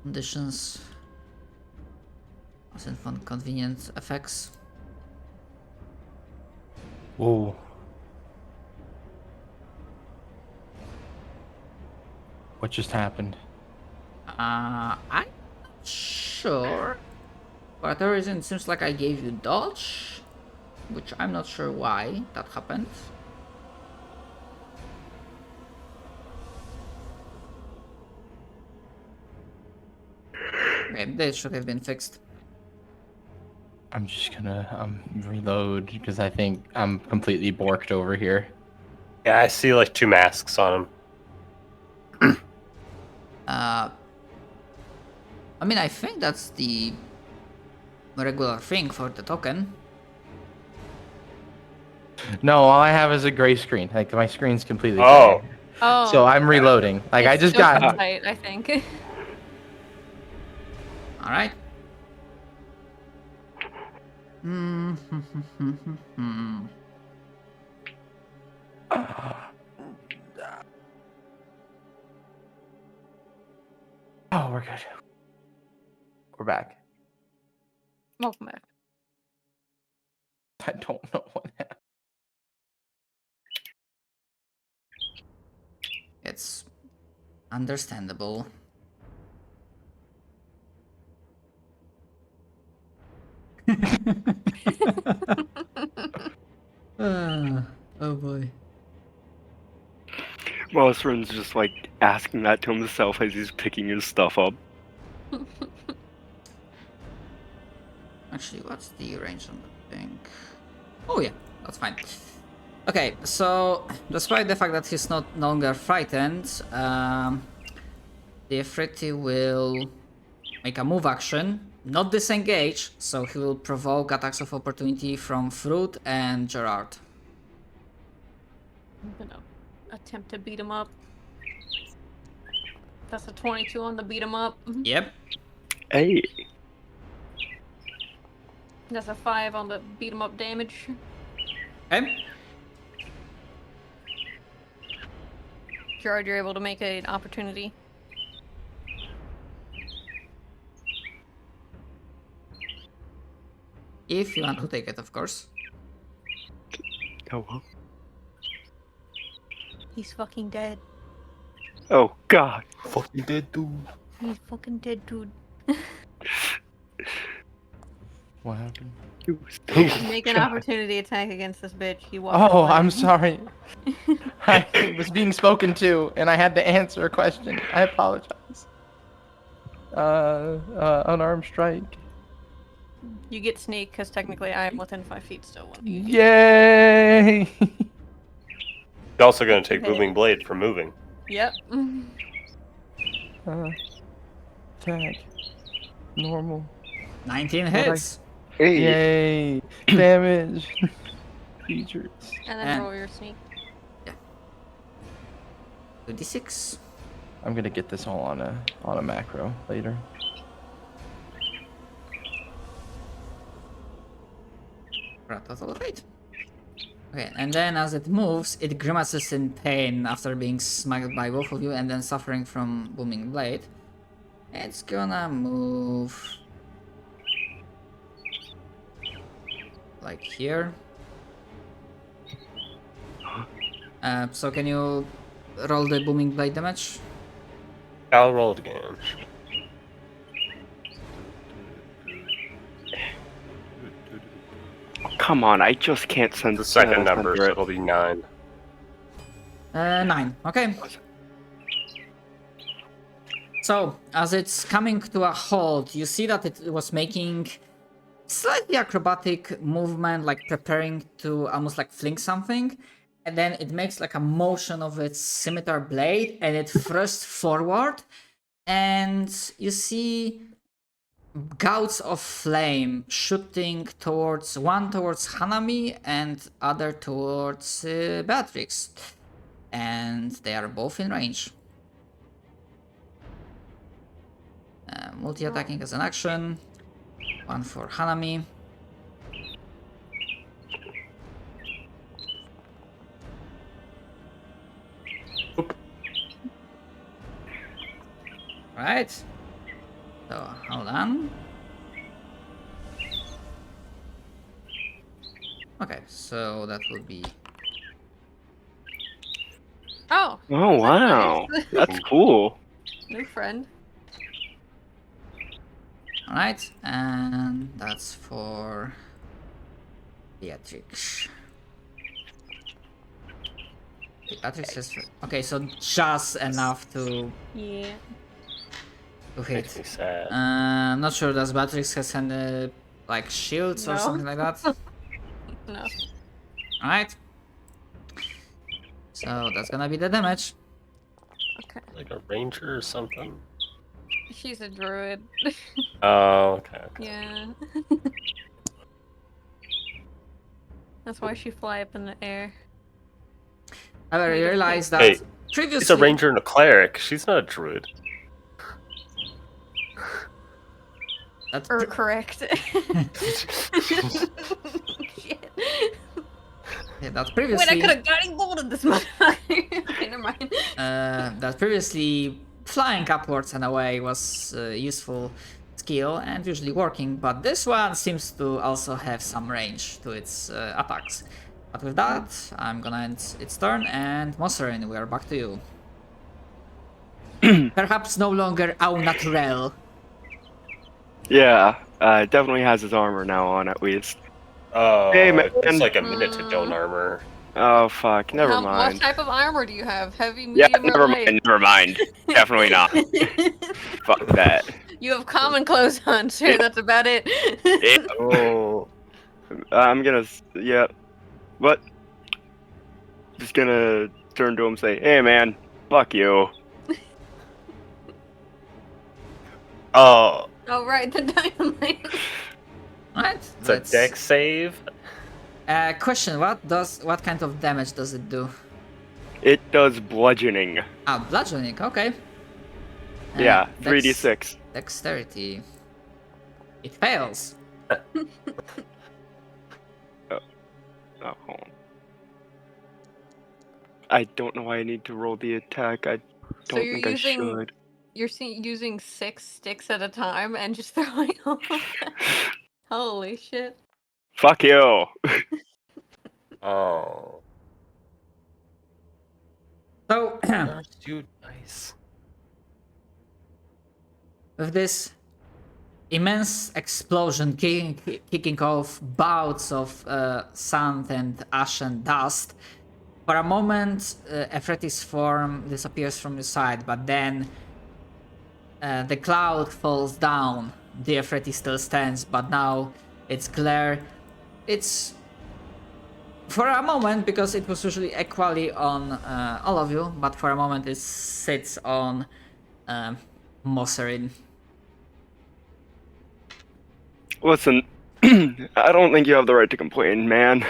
conditions. Wasn't fun convenient effects. Whoa. What just happened? I'm not sure. For whatever reason, it seems like I gave you dodge, which I'm not sure why that happened. Okay, this should have been fixed. I'm just gonna reload because I think I'm completely borked over here. Yeah, I see like 2 masks on him. I mean, I think that's the regular thing for the token. No, all I have is a gray screen. Like my screen's completely Oh. gray. Oh. So I'm reloading. Like I it's just still got. tight, I think. All right. Oh, we're good. We're back. Welcome back. I don't know what happened. It's understandable. Oh boy. Rosrin's just like asking that to himself as he's picking his stuff up. Actually, what's the range on the thing? Oh yeah, that's fine. Okay, so despite the fact that he's no longer frightened, the Ifriti will make a move action, not disengage, so he will provoke attacks of opportunity from Fruit and Gerard. I'm gonna attempt to beat him up. That's a 22 on the beat him up. Yep. Hey. That's a 5 on the beat him up damage. Okay. Gerard, you're able to make an opportunity. If you want to take it, of course. Oh, well. He's fucking dead. Oh God. Fucking dead dude. He's fucking dead, dude. What happened? Make an opportunity attack against this bitch. He walked Oh, away. I'm sorry. I was being spoken to, and I had to answer a question. I apologize. Unarmed strike. You get sneak because technically I am within 5 feet still. When you do. Yay! You're also going to take Okay. Booming Blade for moving. Yep. Attack. Normal. 19 hits. Hey. Yay! Damage. Features. And then And- roll your sneak. 2d6. I'm gonna get this all on a macro later. For a total of 8. Okay, and then as it moves, it grimaces in pain after being smacked by both of you and then suffering from Booming Blade. It's gonna move like here. So can you roll the Booming Blade damage? I'll roll it again. Come on, I just can't send The second send number, so it. it'll be 9. 9. Okay. So, as it's coming to a halt, you see that it was making slightly acrobatic movement, like preparing to almost like fling something. And then it makes like a motion of its scimitar blade and it thrusts forward. And you see gouts of flame shooting towards Hanami and other towards Beatrix. And they are both in range. Multi-attacking as an action. One for Hanami. Right. So, hold on. Okay, so that will be... Oh, Oh wow, nice. that's cool. New friend. Alright, and that's for Beatrix. Beatrix is... Okay, so just enough to Yeah. hit. Makes me sad. I'm not sure, does Beatrix has any like shields or No. something like that? No. Alright. So that's gonna be the damage. Okay. Like a ranger or something. She's a druid. Oh, okay. Yeah. That's why she fly up in the air. I Made of realized that Hey, previously. she's a ranger and a cleric. She's not a druid. That Correct. Shit. yeah, that Wait, previously. I could have guiding bolted this motherfucker. Okay, never mind. That previously flying upwards and away was a useful skill and usually working, but this one seems to also have some range to its attacks. But with that, I'm gonna end its turn, and Mosserin, we are back to you. Perhaps no longer au naturel. Yeah, definitely has his armor now on at least. Oh, Hey, man. it's like a minute to don't armor. Oh fuck, never What mind. type of armor do you have? Heavy, Yeah, medium, or never light? mind, never mind. Definitely not. Fuck that. You have common clothes on, sir. That's about it. Yeah, Oh. I'm gonna, yeah. But, just gonna turn to him and say, hey man, fuck you. Oh, Oh, right, the dynamite. Right? it's a deck save. Question: what kind of damage does it do? It does bludgeoning. Ah, bludgeoning. Okay. Yeah, Dex- 3d6. Dexterity. It fails. Oh, hold on. I don't know why I need to roll the attack. I So don't you're think using I should. using 6 sticks at a time and just throwing them. Holy shit! Fuck you. Oh. So, Gosh, dude, nice. with this immense explosion kicking off bouts of sand and ash and dust, for a moment Ephratis' form disappears from your sight, but then the cloud falls down. The Ephratis still stands, but now its glare, it's for a moment, because it was usually equally on all of you, but for a moment it sits on Mosserin. Listen, I don't think you have the right to complain, man.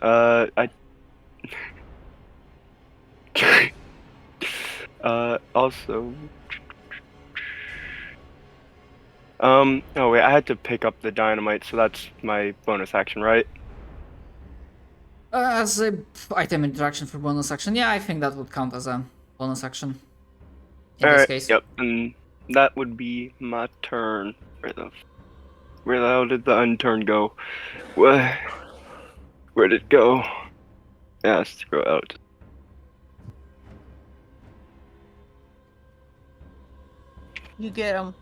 I. Also. Oh wait, I had to pick up the dynamite, so that's my bonus action, right? As a item interaction for bonus action, yeah, I think that would count as a bonus action. In this Alright, case. yep, and that would be my turn. Where the hell did the unturn go? Where did it go? Yeah, screw out. You get them.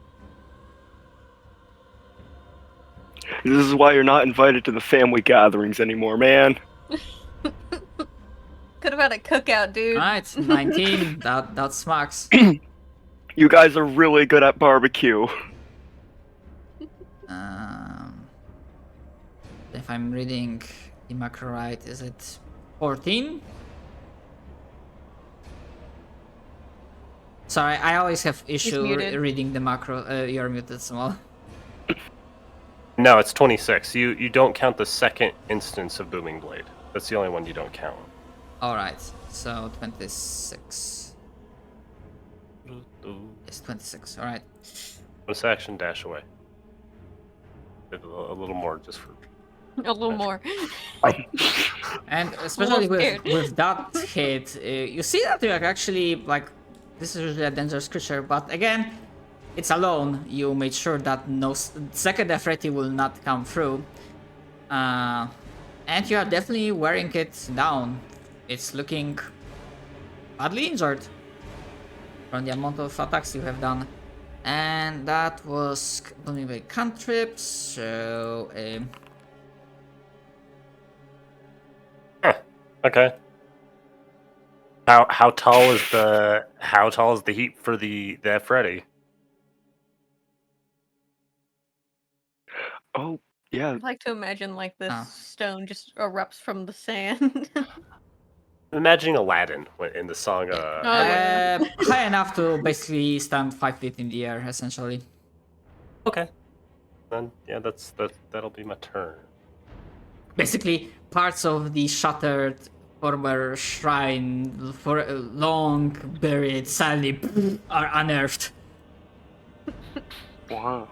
This is why you're not invited to the family gatherings anymore, man. Could have had a cookout, dude. Alright, 19, that smacks. You guys are really good at barbecue. If I'm reading the macro right, is it 14? Sorry, I always have issue muted. reading the macro. You're muted, Small. No, it's 26. You don't count the second instance of Booming Blade. That's the only one you don't count. Alright, so 26. Ooh. It's 26, alright. Bonus action, dash away. A little more just for... A little more. And especially scared. with that hit, you see that you are actually, like, this is usually a dangerous creature, but again, it's alone. You made sure that no second Ephraiti will not come through. And you are definitely wearing it down. It's looking badly injured from the amount of attacks you have done. And that was only by cantrips, so... Okay. How tall is the heat for the Freddy? Oh, yeah. I'd like to imagine like this Oh. stone just erupts from the sand. imagining Aladdin in the song. Oh, yeah. High enough to basically stand 5 feet in the air, essentially. Okay. Then yeah, that'll be my turn. Basically, parts of the shattered former shrine for long buried sadly are unearthed. Wow.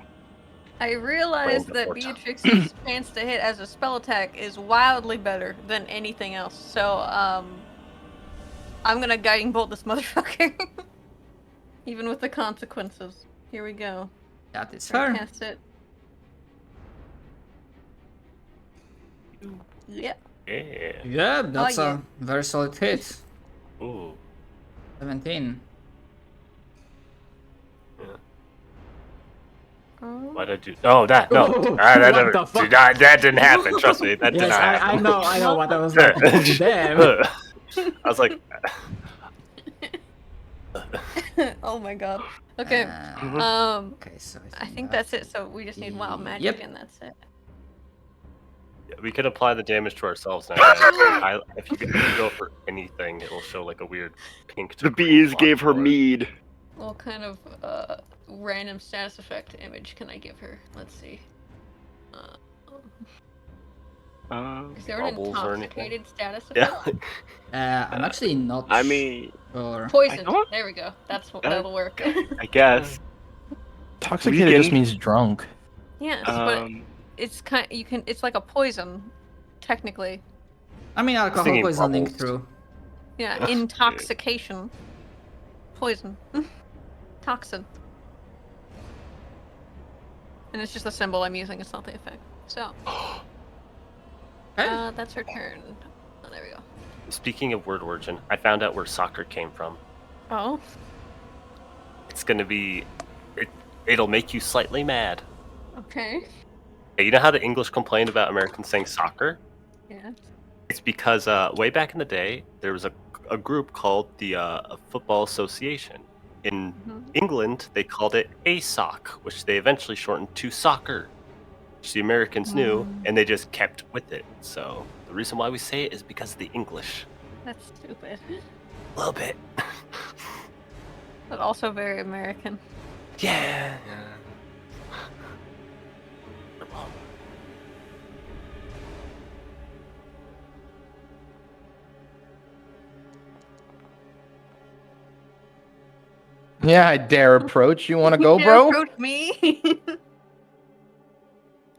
I realized the that fort. Beatrix's chance to hit as a spell attack is wildly better than anything else. So, I'm gonna guiding bolt this motherfucker. Even with the consequences. Here we go. That is Try to fair. cast it. Yep. Yeah. Yeah, that's yeah. a very solid hit. Ooh. 17. Why'd I do? Oh, that no. Ooh, that what never. the fuck? That didn't happen. Trust me, that did Yes, not happen. I know what I was like. Oh, damn. I was like, Oh my god. Okay. Okay, so I think that's it. So we just need wild magic, Yep. and that's it. we could apply the damage to ourselves now. If you go for anything, it'll show like a weird pink. to The green bees block gave her color. mead. What kind of random status effect image can I give her? Let's see. Is there an Bubbles or anything? intoxicated status effect? Yeah. I'm actually not I mean, sure. Poisoned. I don't- There we go. That'll That- work. I guess. Intoxicated Weakened. just means drunk. Yes, but Um, it's kind. You can. It's like a poison, technically. I mean, alcohol Singing poisoning bubbles. through. Yeah, Ugh. intoxication. Poison. Toxin. And it's just a symbol I'm using. It's not the effect. So. Okay. That's her turn. Oh, there we go. Speaking of word origin, I found out where soccer came from. Oh. It's gonna be. It'll make you slightly mad. Okay. Hey, you know how the English complained about Americans saying soccer? Yeah. It's because way back in the day, there was a group called the Football Association. In England, they called it ASOC, which they eventually shortened to soccer, which the Americans knew, and they just kept with it. So the reason why we say it is because of the English. That's stupid. A little bit. But also very American. Yeah. Yeah, I dare approach. You want to go, You bro? approach me.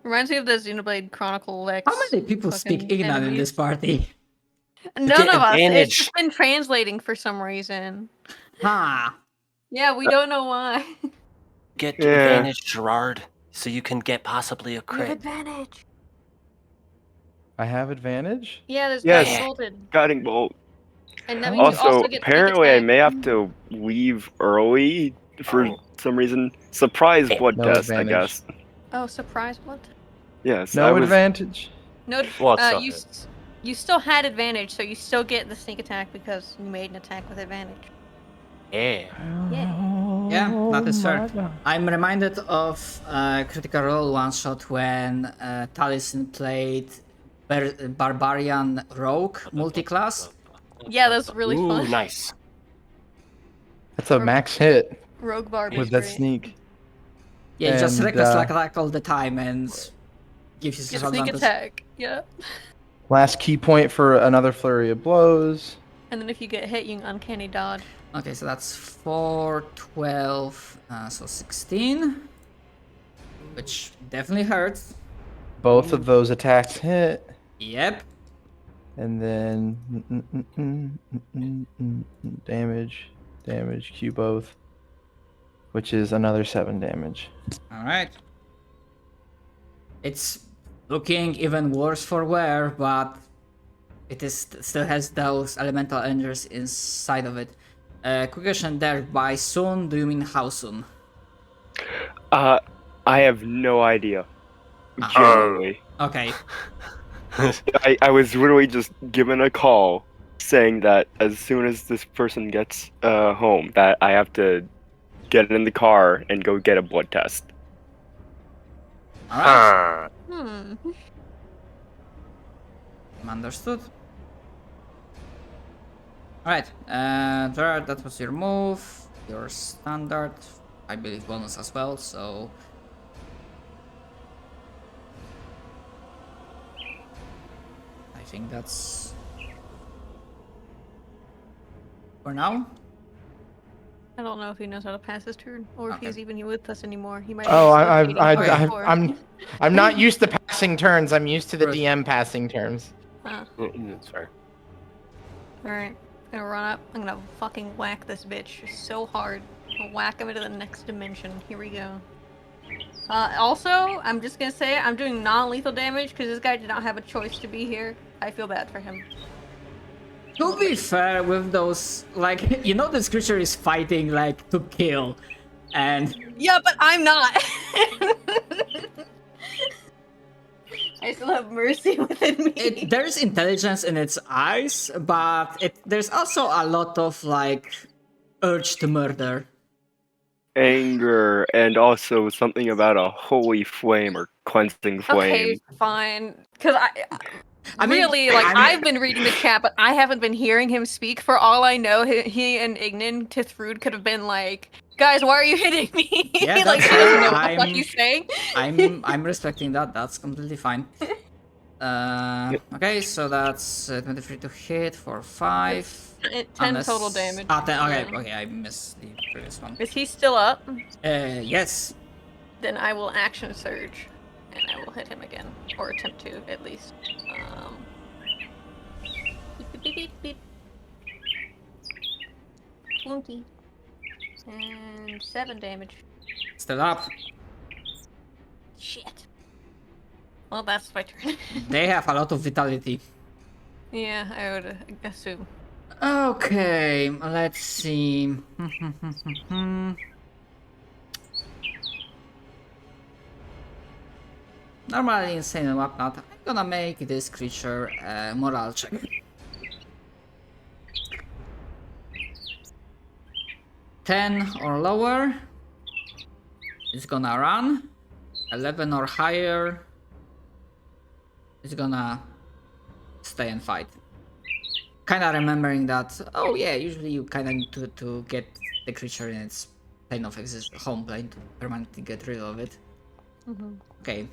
Reminds me of the Xenoblade Chronicle X. How many people speak fucking Ignan in enemies. this party? None Get of us. It's advantage. just been translating for some reason. Ha! Yeah, we don't know why. Get Yeah. advantage, Gerard, so you can get possibly a You have crit. advantage. I have advantage? Yeah, there's Yes. guys bolted. guiding bolt. And that means you Also, also get sneak apparently, I attack. may have to leave early for Oh. some reason. Surprise blood No test, advantage. I guess. Oh, surprise! What? Yes. I No was, advantage. No, Well, it's not you it. you still had advantage, so you still get the sneak attack because you made an attack with advantage. Yeah. Yeah, that is fair. my God. I'm reminded of Critical Role one shot when Taliesin played Barbarian Rogue multiclass. Yeah, that's really Ooh, fun. nice. That's a max hit Rogue Barb is with that great. sneak. Yeah, he just And, reckless attack all the time and gives you Get some sneak advantage. attack. Yeah. Last key point for another flurry of blows. And then if you get hit, you can uncanny dodge. Okay, so that's 4, 12, so 16. Which definitely hurts. Both of those attacks hit. Yep. And then damage, Q both, which is another 7 damage. Alright. It's looking even worse for wear, but it is still has those elemental energies inside of it. Quick question there, by soon, do you mean how soon? I have no idea. Ah. Genuinely. Okay. I was literally just given a call saying that as soon as this person gets home, that I have to get in the car and go get a blood test. Alright. Hmm. Understood. Alright, Gerard, that was your move. Your standard, I believe bonus as well, so... I think that's... for now. I don't know if he knows how to pass his turn, or if Okay. he's even with us anymore. He might. Oh, Be I'm not used to passing turns. I'm used to the Right. DM passing turns. That's fair. All right, I'm gonna run up. I'm gonna fucking whack this bitch so hard. I'll whack him into the next dimension. Here we go. Also, I'm just gonna say I'm doing non-lethal damage because this guy did not have a choice to be here. I feel bad for him. To be fair, with those, like, you know this creature is fighting, like, to kill, and... Yeah, but I'm not. I still have mercy within me. There's intelligence in its eyes, but there's also a lot of, like, urge to murder. Anger, and also something about a holy flame or cleansing flame. Okay, fine. Because I mean, really, like, I mean- I've been reading the chat, but I haven't been hearing him speak. For all I know, he and Ignan to Thrud could have been like, guys, why are you hitting me? Yeah, like, that's he doesn't know fair. what he's saying. I'm respecting that. That's completely fine. Okay, so that's 23 to hit for 5. 10 total damage. Ah, 10. Okay, Yeah. okay, I missed the previous one. Is he still up? Yes. Then I will action surge, and I will hit him again, or attempt to at least. Beep, beep, beep, beep. 20 and 7 damage. Still up. Shit. Well, that's my turn. They have a lot of vitality. Yeah, I would assume. Okay, let's see. Normally insane and whatnot. I'm gonna make this creature a morale check. 10 or lower. It's gonna run. 11 or higher. It's gonna stay and fight. Kinda remembering that, oh yeah, usually you kinda need to get the creature in its plane of home plane to permanently get rid of it. Okay.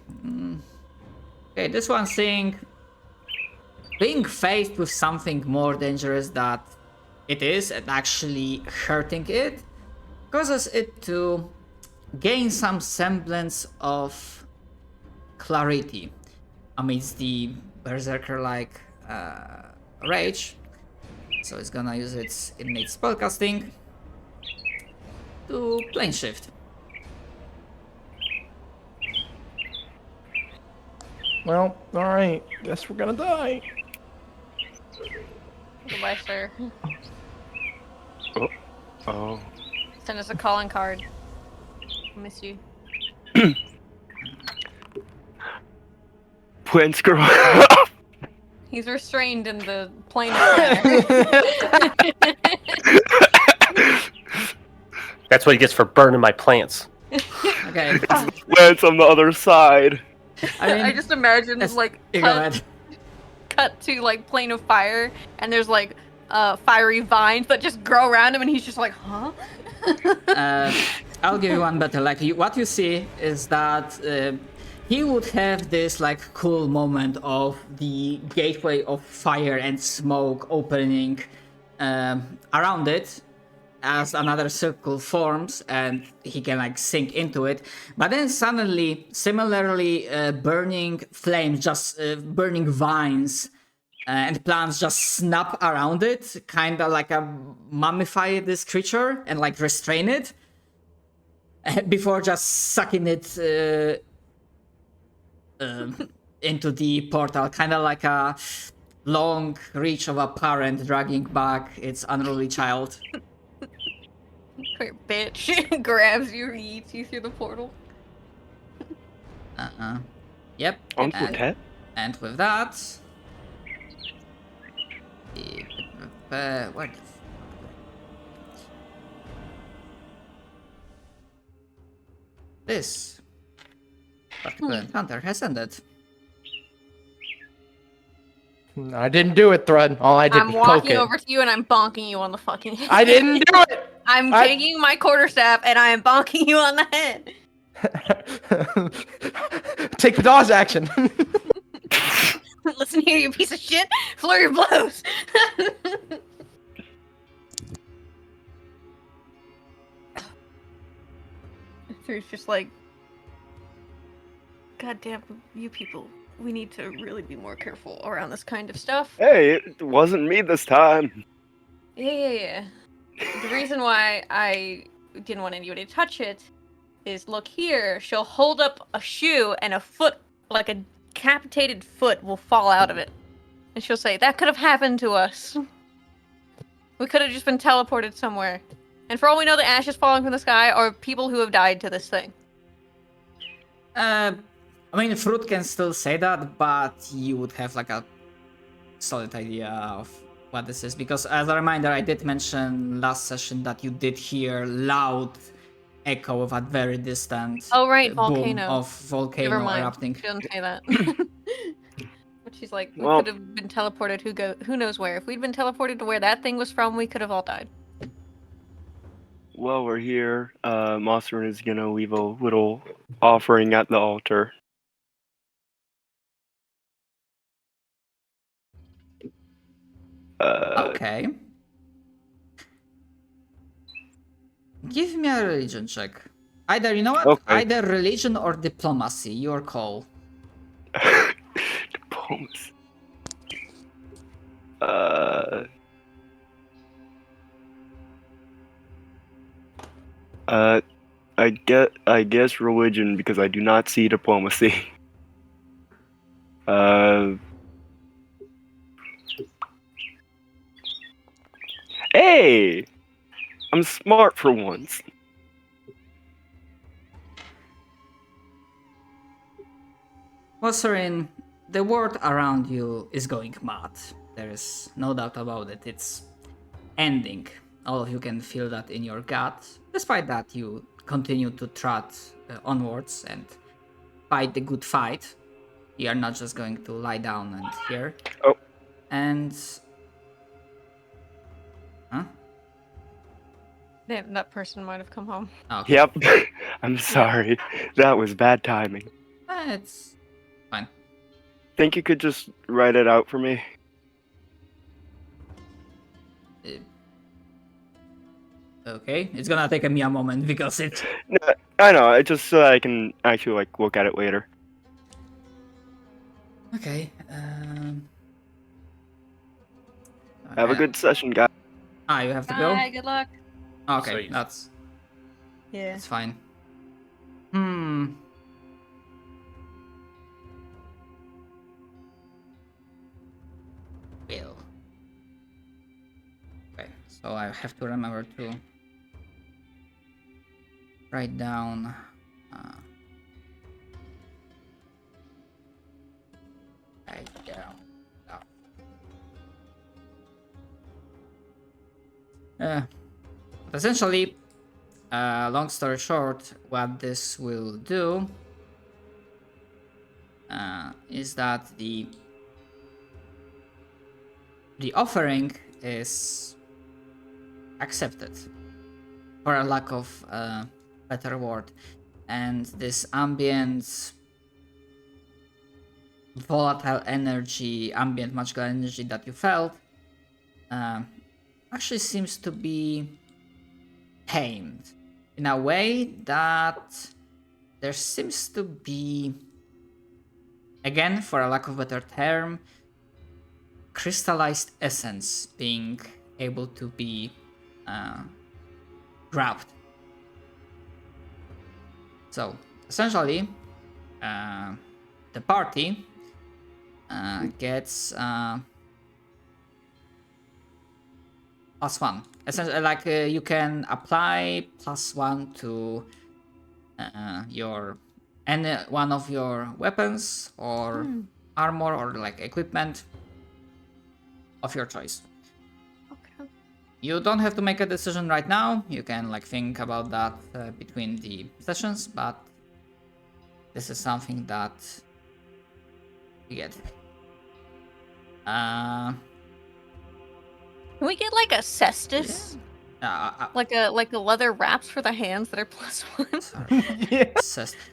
Okay, this one seeing being faced with something more dangerous that it is and actually hurting it causes it to gain some semblance of clarity amidst the berserker-like rage. So it's gonna use its innate spellcasting to plane shift. Well, all right. Guess we're gonna die. Goodbye, sir. Oh. Send us a calling card. Miss you. Plan screw. He's restrained in the plane of fire. That's what he gets for burning my plants. Okay. Lands on the other side. I mean, I just imagine that's- like you go ahead. cut to like plane of fire, and there's like fiery vines that just grow around him, and he's just like, huh? I'll give you one better. Like what you see is that he would have this like cool moment of the gateway of fire and smoke opening around it as another circle forms, and he can like sink into it. But then suddenly, similarly, burning flames, just burning vines and plants just snap around it, kind of like a mummify this creature and like restrain it before just sucking it into the portal, kind of like a long reach of a parent dragging back its unruly child. Queer bitch grabs you and eats you through the portal. Yep. Onto and, a cat? and with that, where the this particular encounter has ended. I didn't do it, Thrud. All I did I'm was poke walking it. over to you and I'm bonking you on the fucking head. I didn't do it. I'm I- taking my quarterstaff and I am bonking you on the head. Take the dodge action. Listen here, you piece of shit. Flurry of blows. There's just like, goddamn, you people. We need to really be more careful around this kind of stuff. Hey, it wasn't me this time. Yeah. The reason why I didn't want anybody to touch it is, look here, she'll hold up a shoe and a foot, like a decapitated foot, will fall out of it. And she'll say, that could have happened to us. We could have just been teleported somewhere. And for all we know, the ashes falling from the sky are people who have died to this thing. I mean, Fruit can still say that, but you would have like a solid idea of what this is. Because as a reminder, I did mention last session that you did hear loud echo of a very distant Oh, right, boom volcano. of volcano Never mind. erupting. She doesn't say that. But she's like, we Well- could have been teleported who knows where. If we'd been teleported to where that thing was from, we could have all died. While we're here, Mossrin is gonna leave a little offering at the altar. Okay. Give me a religion check. Either, you know what? Okay. Either religion or diplomacy. Your call. Diplomacy. I guess religion, because I do not see diplomacy. Hey! I'm smart for once. Wasserin, the world around you is going mad. There is no doubt about it. It's ending. All of you can feel that in your gut. Despite that, you continue to trot onwards and fight the good fight. You are not just going to lie down and hear. Oh. And... Huh? Damn, that person might have come home. Okay. Yep. I'm sorry. That was bad timing. It's fine. Think you could just write it out for me? Okay, it's gonna take me a moment because it... No, I know. It's just so I can actually like look at it later. Okay, Have a good session, guys. Ah, you have to go? Bye, good luck. Okay, Sweet. that's Yeah. fine. Will. Okay, so I have to remember to write down. Write down. But essentially, long story short, what this will do is that the offering is accepted, for a lack of a better word, and this ambient volatile energy, ambient magical energy that you felt actually seems to be tamed in a way that there seems to be, again, for a lack of a better term, crystallized essence being able to be grabbed. So essentially, the party gets +1. Essentially, like you can apply +1 to your any one of your weapons or armor or like equipment of your choice. Okay. You don't have to make a decision right now. You can like think about that between the sessions, but this is something that you get. Uh, Can we get like a cestus? Like a leather wraps for the hands that are +1? sorry. Yeah.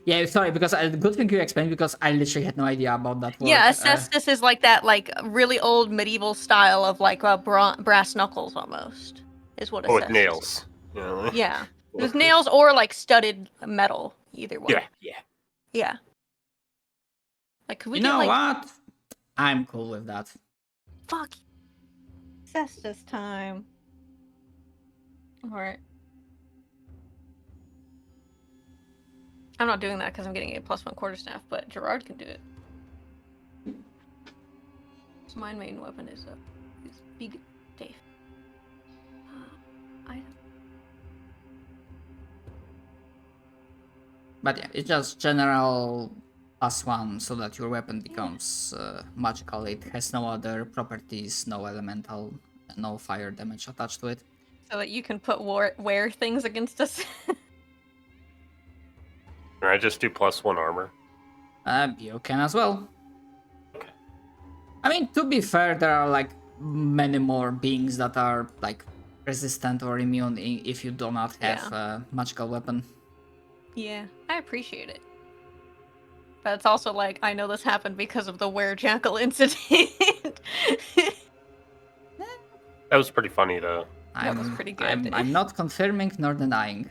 Yeah, sorry, because good thing you explained because I literally had no idea about that word. Yeah, a cestus is like that, like really old medieval style of like brass knuckles almost. Is what a Oh, cestus with is. nails. You know? Yeah, with nails or like studded metal, either way. Yeah. Yeah. Like, could we You get know like what? I'm cool with that. fuck cestus time? All right. I'm not doing that because I'm getting a +1 quarterstaff, but Gerard can do it. So my main weapon is big Dave. Item. But yeah, it's just general +1 so that your weapon becomes magical. It has no other properties, no elemental, no fire damage attached to it. So that you can put wear things against us. Can I just do +1 armor? You can as well. Okay. I mean, to be fair, there are like many more beings that are like resistant or immune if you do not have a magical weapon. Yeah, I appreciate it. But it's also like, I know this happened because of the werejackal incident. That was pretty funny though. That was pretty good. I'm not confirming nor denying.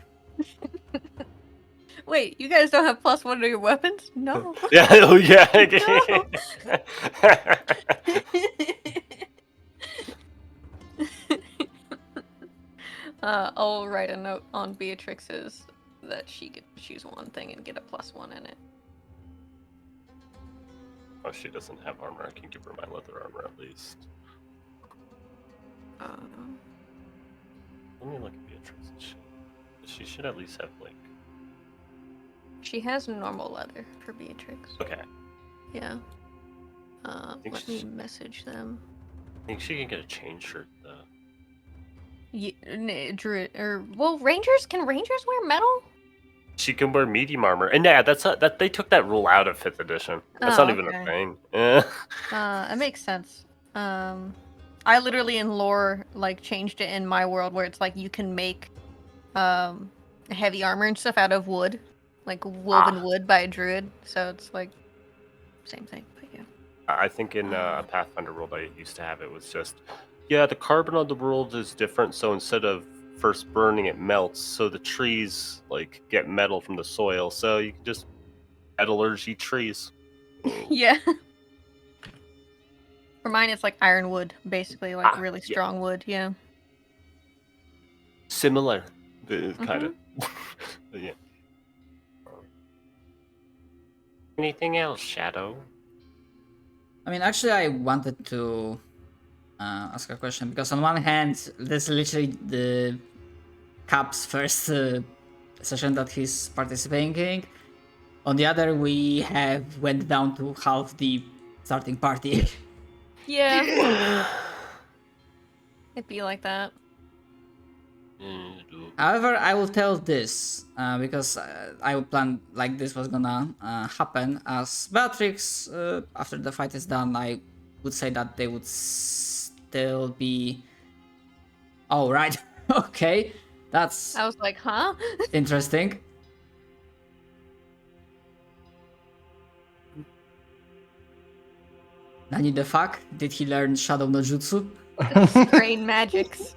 Wait, you guys don't have +1 to your weapons? No. Yeah, oh yeah. I'll write a note on Beatrix's that she could choose one thing and get a +1 in it. Oh, she doesn't have armor. I can give her my leather armor at least. Let me look at Beatrix. She should at least have like. She has normal leather for Beatrix. Okay. Yeah. think Let me she- message them. I think she can get a chain shirt though. Druid Rangers, can Rangers wear metal? She can wear medium armor, and yeah, that they took that rule out of 5th edition. That's Oh, not even okay. a thing. Eh. It makes sense. I literally in lore like changed it in my world where it's like you can make heavy armor and stuff out of wood, like woven wood by a druid. So it's like same thing, but yeah. I think in Pathfinder world I used to have it was just, yeah, the carbon on the world is different. So instead of first burning, it melts. So the trees like get metal from the soil. So you can just metallurgy trees. Yeah. For mine, it's like ironwood, basically, like really yeah. strong wood. Yeah. Similar, kind of. But yeah. Anything else, Shadow? I mean, actually, I wanted to ask a question because on one hand, this is literally the Cap's first session that he's participating in. On the other, we have went down to half the starting party. Yeah. It'd be like that. However, I will tell this because I would plan like this was gonna happen. As Beatrix, after the fight is done, I would say that they would still be. Oh right, okay, that's I was like, huh? interesting. Nani the fuck? Did he learn Shadow no Jutsu? Strain magics.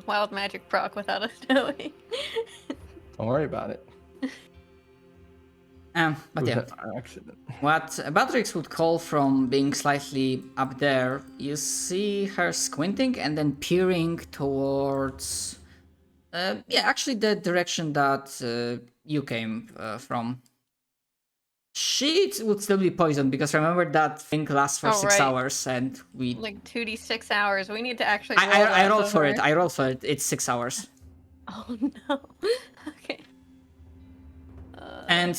Wild magic proc without us knowing. Don't worry about it. But It yeah. was an accident. What Beatrix would call from being slightly up there, you see her squinting and then peering towards, actually the direction that you came from. She would still be poisoned because remember that thing lasts for Oh, 6 right. hours and we. Like 2d6 hours. We need to actually. I rolled for it. I rolled for it. It's 6 hours. Oh no. Okay. And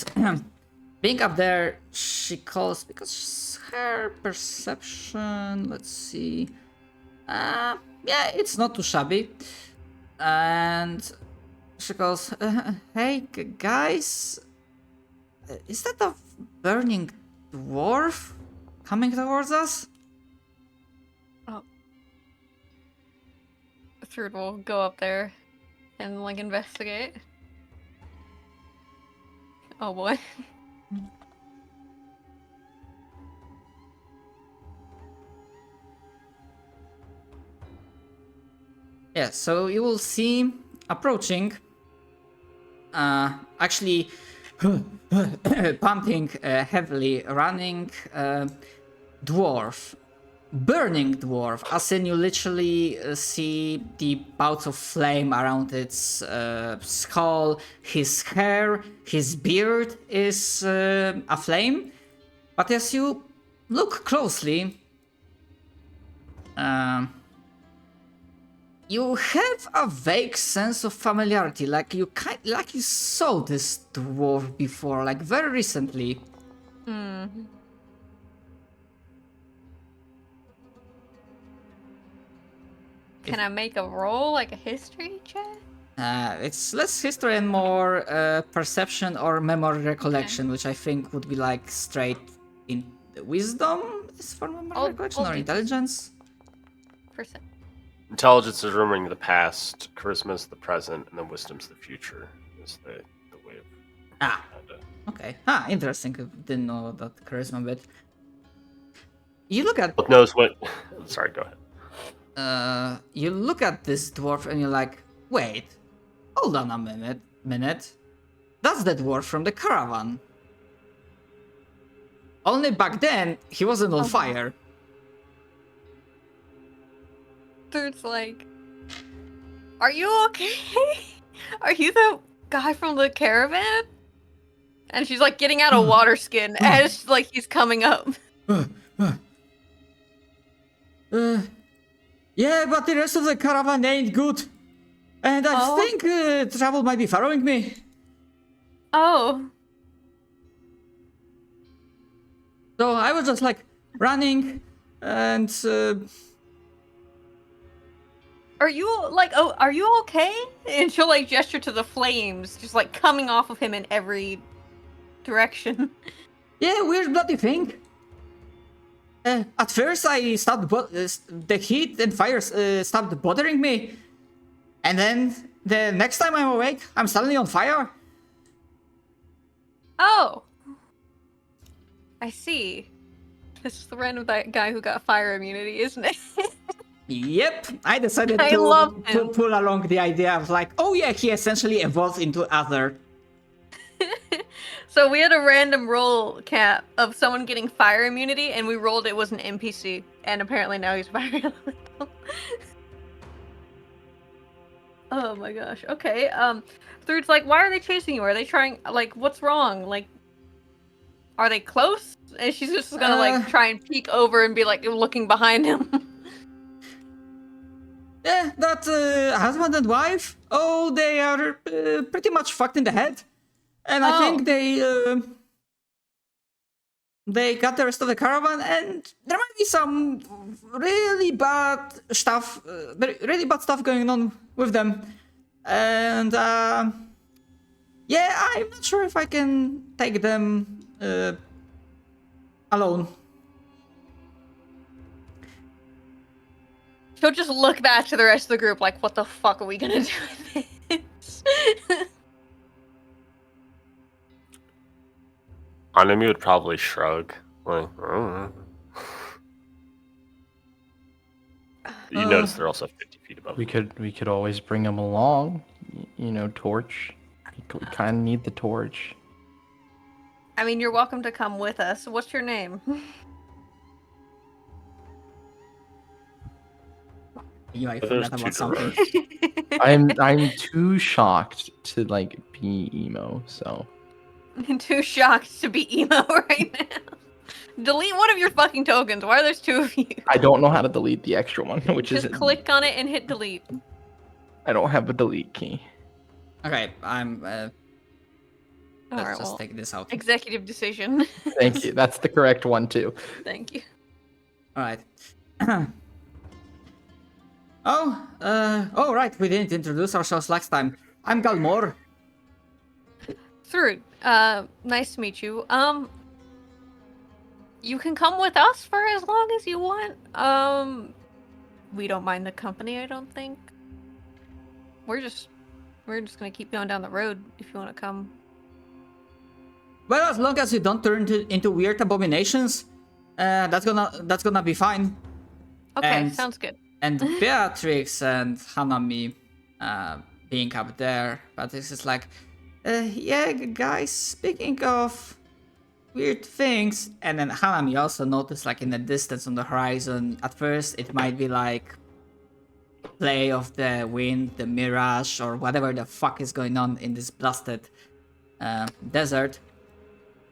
being up there, she calls because her perception. Let's see. Yeah, it's not too shabby. And she goes, "Hey guys, is that a burning dwarf? coming towards us. Thrud will go up there and like investigate. Oh boy. Yeah, so you will see approaching, actually pumping heavily, running dwarf, burning dwarf, as in you literally see the bouts of flame around its skull, his hair, his beard is aflame, but as you look closely, you have a vague sense of familiarity, like you saw this dwarf before, like very recently. Can I make a roll, like a history check? It's less history and more perception or memory recollection, which I think would be like straight in wisdom, is for memory recollection, or do intelligence. Percent. Intelligence is remembering the past, charisma is the present, and then wisdom's the future. Is the way of. Kinda. Okay. Interesting. Didn't know that charisma bit. You look at Book knows what. Sorry, go ahead. you look at this dwarf and you're like, wait, hold on a minute. That's the dwarf from the caravan. Only back then he wasn't on fire. Thrud's like, are you okay? Are you the guy from the caravan? And she's like getting out a water skin as like he's coming up. Yeah, but the rest of the caravan ain't good. And I think trouble might be following me. Oh. So I was just like running and Are you like, oh, are you okay? And she'll like gesture to the flames, just like coming off of him in every direction. yeah, weird bloody thing. At first I stopped, the heat and fire stopped bothering me. And then the next time I'm awake, I'm suddenly on fire. Oh. I see. This is the random guy who got fire immunity, isn't it? Yep, I decided I love him. to pull along the idea of like, oh yeah, he essentially evolved into other. So we had a random roll cap of someone getting fire immunity, and we rolled it was an NPC, and apparently now he's fire elemental. Oh my gosh. Okay. Thrud's like, why are they chasing you? Are they trying? Like, what's wrong? Like, are they close? And she's just gonna like try and peek over and be like looking behind him. Yeah, that husband and wife. Oh, they are pretty much fucked in the head, and I think they got the rest of the caravan, and there might be some really bad stuff, going on with them, and yeah, I'm not sure if I can take them alone. She'll just look back to the rest of the group like, what the fuck are we gonna do with this? Anami would probably shrug. Like, oh. You notice they're also 50 feet above. We could always bring him along. You know, torch. We kind of need the torch. I mean, you're welcome to come with us. What's your name? You might There's forget two about something. I'm too shocked to like be emo, so I'm too shocked to be emo right now. Delete one of your fucking tokens. Why are there two of you? I don't know how to delete the extra one, which is Just click on it and hit delete. I don't have a delete key. Okay, I'm. Let's Alright, just well, take this out. executive decision. Thank you. That's the correct one too. Thank you. All right. Oh, right. We didn't introduce ourselves last time. I'm Galmor. Thrud, nice to meet you. You can come with us for as long as you want. We don't mind the company, I don't think. We're just gonna keep going down the road if you want to come. Well, as long as you don't turn into weird abominations, that's gonna be fine. Okay, And- sounds good. And Beatrix and Hanami being up there, but this is like, yeah, guys, speaking of weird things, and then Hanami also noticed, like, in the distance on the horizon, at first it might be like play of the wind, the mirage, or whatever the fuck is going on in this blasted desert.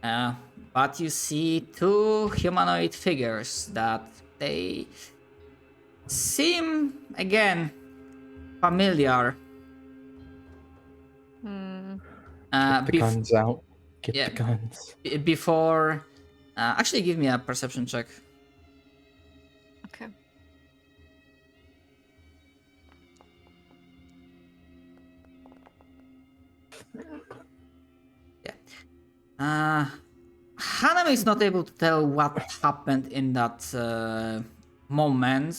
But you see two humanoid figures that they seem, again, familiar. Get the guns out. Get yeah. the guns. Before, actually, give me a perception check. Okay. Hanami is not able to tell what happened in that moment.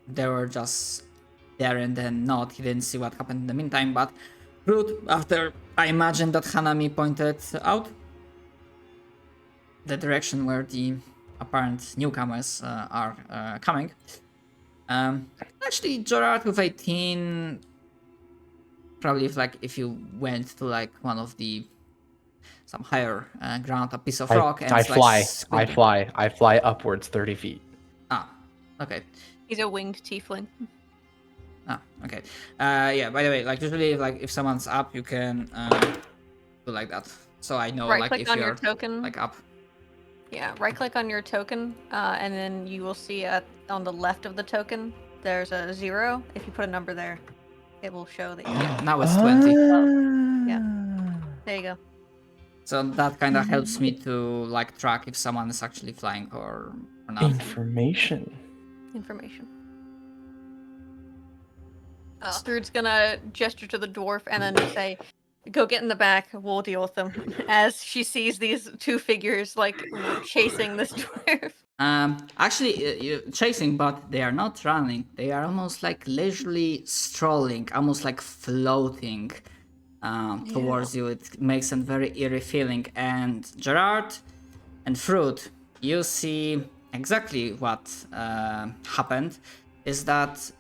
They were just there and then not. He didn't see what happened in the meantime, but Root, after I imagine that Hanami pointed out the direction where the apparent newcomers are coming. Actually, Gerard with 18, probably if you went to like one of the some higher ground, a piece of rock, and I it's, like, fly. squinting. I fly upwards 30 feet. Ah, okay. He's a winged tiefling. Ah, okay. Yeah. By the way, like usually, like if someone's up, you can do like that. So I know, Right like click if on you're your token. like up. Yeah, right click on your token, and then you will see on the left of the token there's a 0. If you put a number there, it will show that you get. Now it's 20. Yeah. There you go. So that kind of helps me to like track if someone is actually flying or not. Information. Thurd's gonna gesture to the dwarf and then say, "Go get in the back. We'll deal with them." As she sees these two figures like chasing this dwarf. Actually, chasing, but they are not running. They are almost like leisurely strolling, almost like floating towards you. It makes a very eerie feeling. And Gerard and Fruit, you see exactly what happened. Is that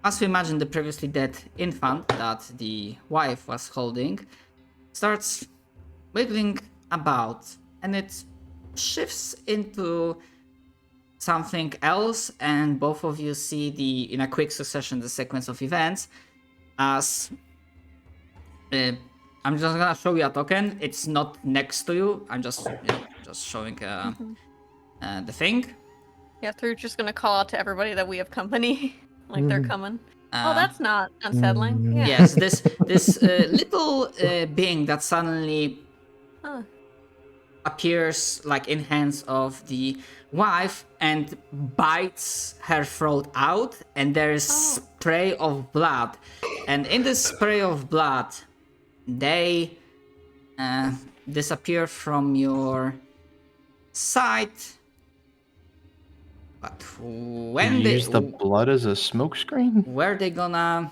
as we imagined, the previously dead infant that the wife was holding starts wiggling about, and it shifts into something else, and both of you see in a quick succession the sequence of events as I'm just gonna show you a token. It's not next to you. I'm just showing the thing. Yeah, Thurd's just gonna call out to everybody that we have company, like they're coming. Oh, that's not unsettling. Yeah. Yes, this little being that suddenly appears like in hands of the wife and bites her throat out, and there is spray of blood, and in this spray of blood they disappear from your sight. But when they use the blood as a smokescreen. where they gonna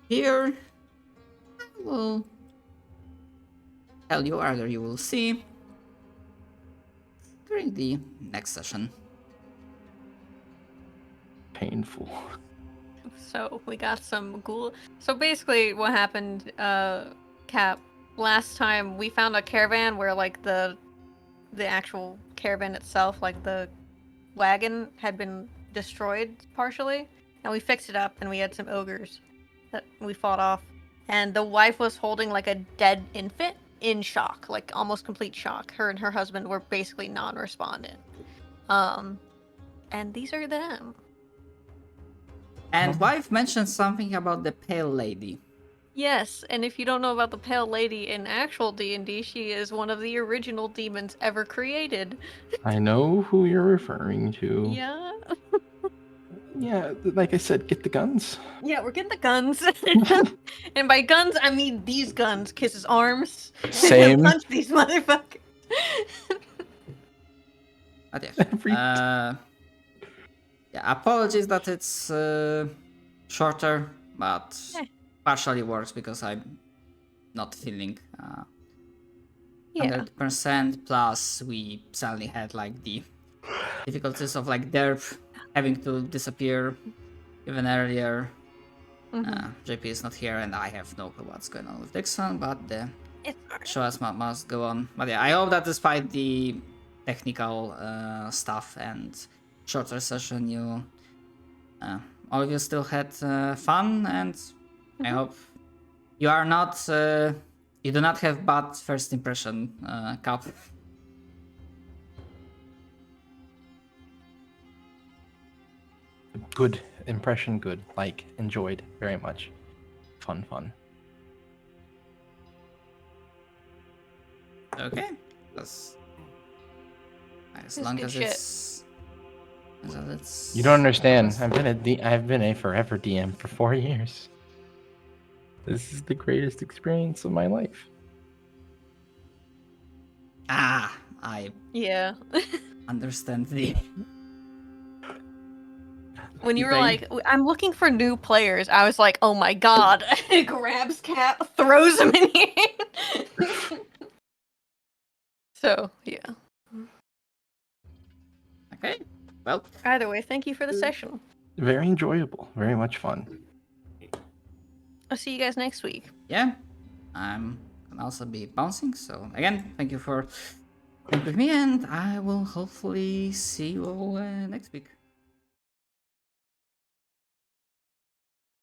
appear, I will tell you, either you will see during the next session. Painful. So we got some ghoul. So basically, what happened, Cap? Last time we found a caravan where like the actual caravan itself, like the wagon, had been destroyed partially, and we fixed it up, and we had some ogres that we fought off, and the wife was holding like a dead infant in shock, like almost complete shock. Her and her husband were basically non-respondent. And these are them. And wife mentioned something about the pale lady. Yes, and if you don't know about the Pale Lady in actual D&D, she is one of the original demons ever created. I know who you're referring to. Yeah. Yeah, like I said, get the guns. Yeah, we're getting the guns. And by guns, I mean these guns. Kiss his arms. Same. Punch these motherfuckers. But yeah, Every yeah, apologies that it's shorter, but Eh. partially works because I'm not feeling Yeah. 100%. Plus, we suddenly had like the difficulties of like derp having to disappear even earlier. JP is not here, and I have no clue what's going on with Dixon, but the It's alright. show must go on. But yeah, I hope that despite the technical stuff and shorter session, you all of you still had fun, and I hope you are not you do not have bad first impression cup. good impression, good. Like, enjoyed very much. Fun. Okay, that's as That's long good as shit. it's You don't understand. I've been a forever DM for 4 years. This is the greatest experience of my life. I Yeah. understand the When you were They- like, I'm looking for new players, I was like, oh my god. Grabs Cap, throws him in here. So, yeah. okay. Well, Either way, thank you for the session. Very enjoyable. Very much fun. I'll see you guys next week. yeah, I'm gonna also be bouncing. So again, thank you for being with me, and I will hopefully see you all next week.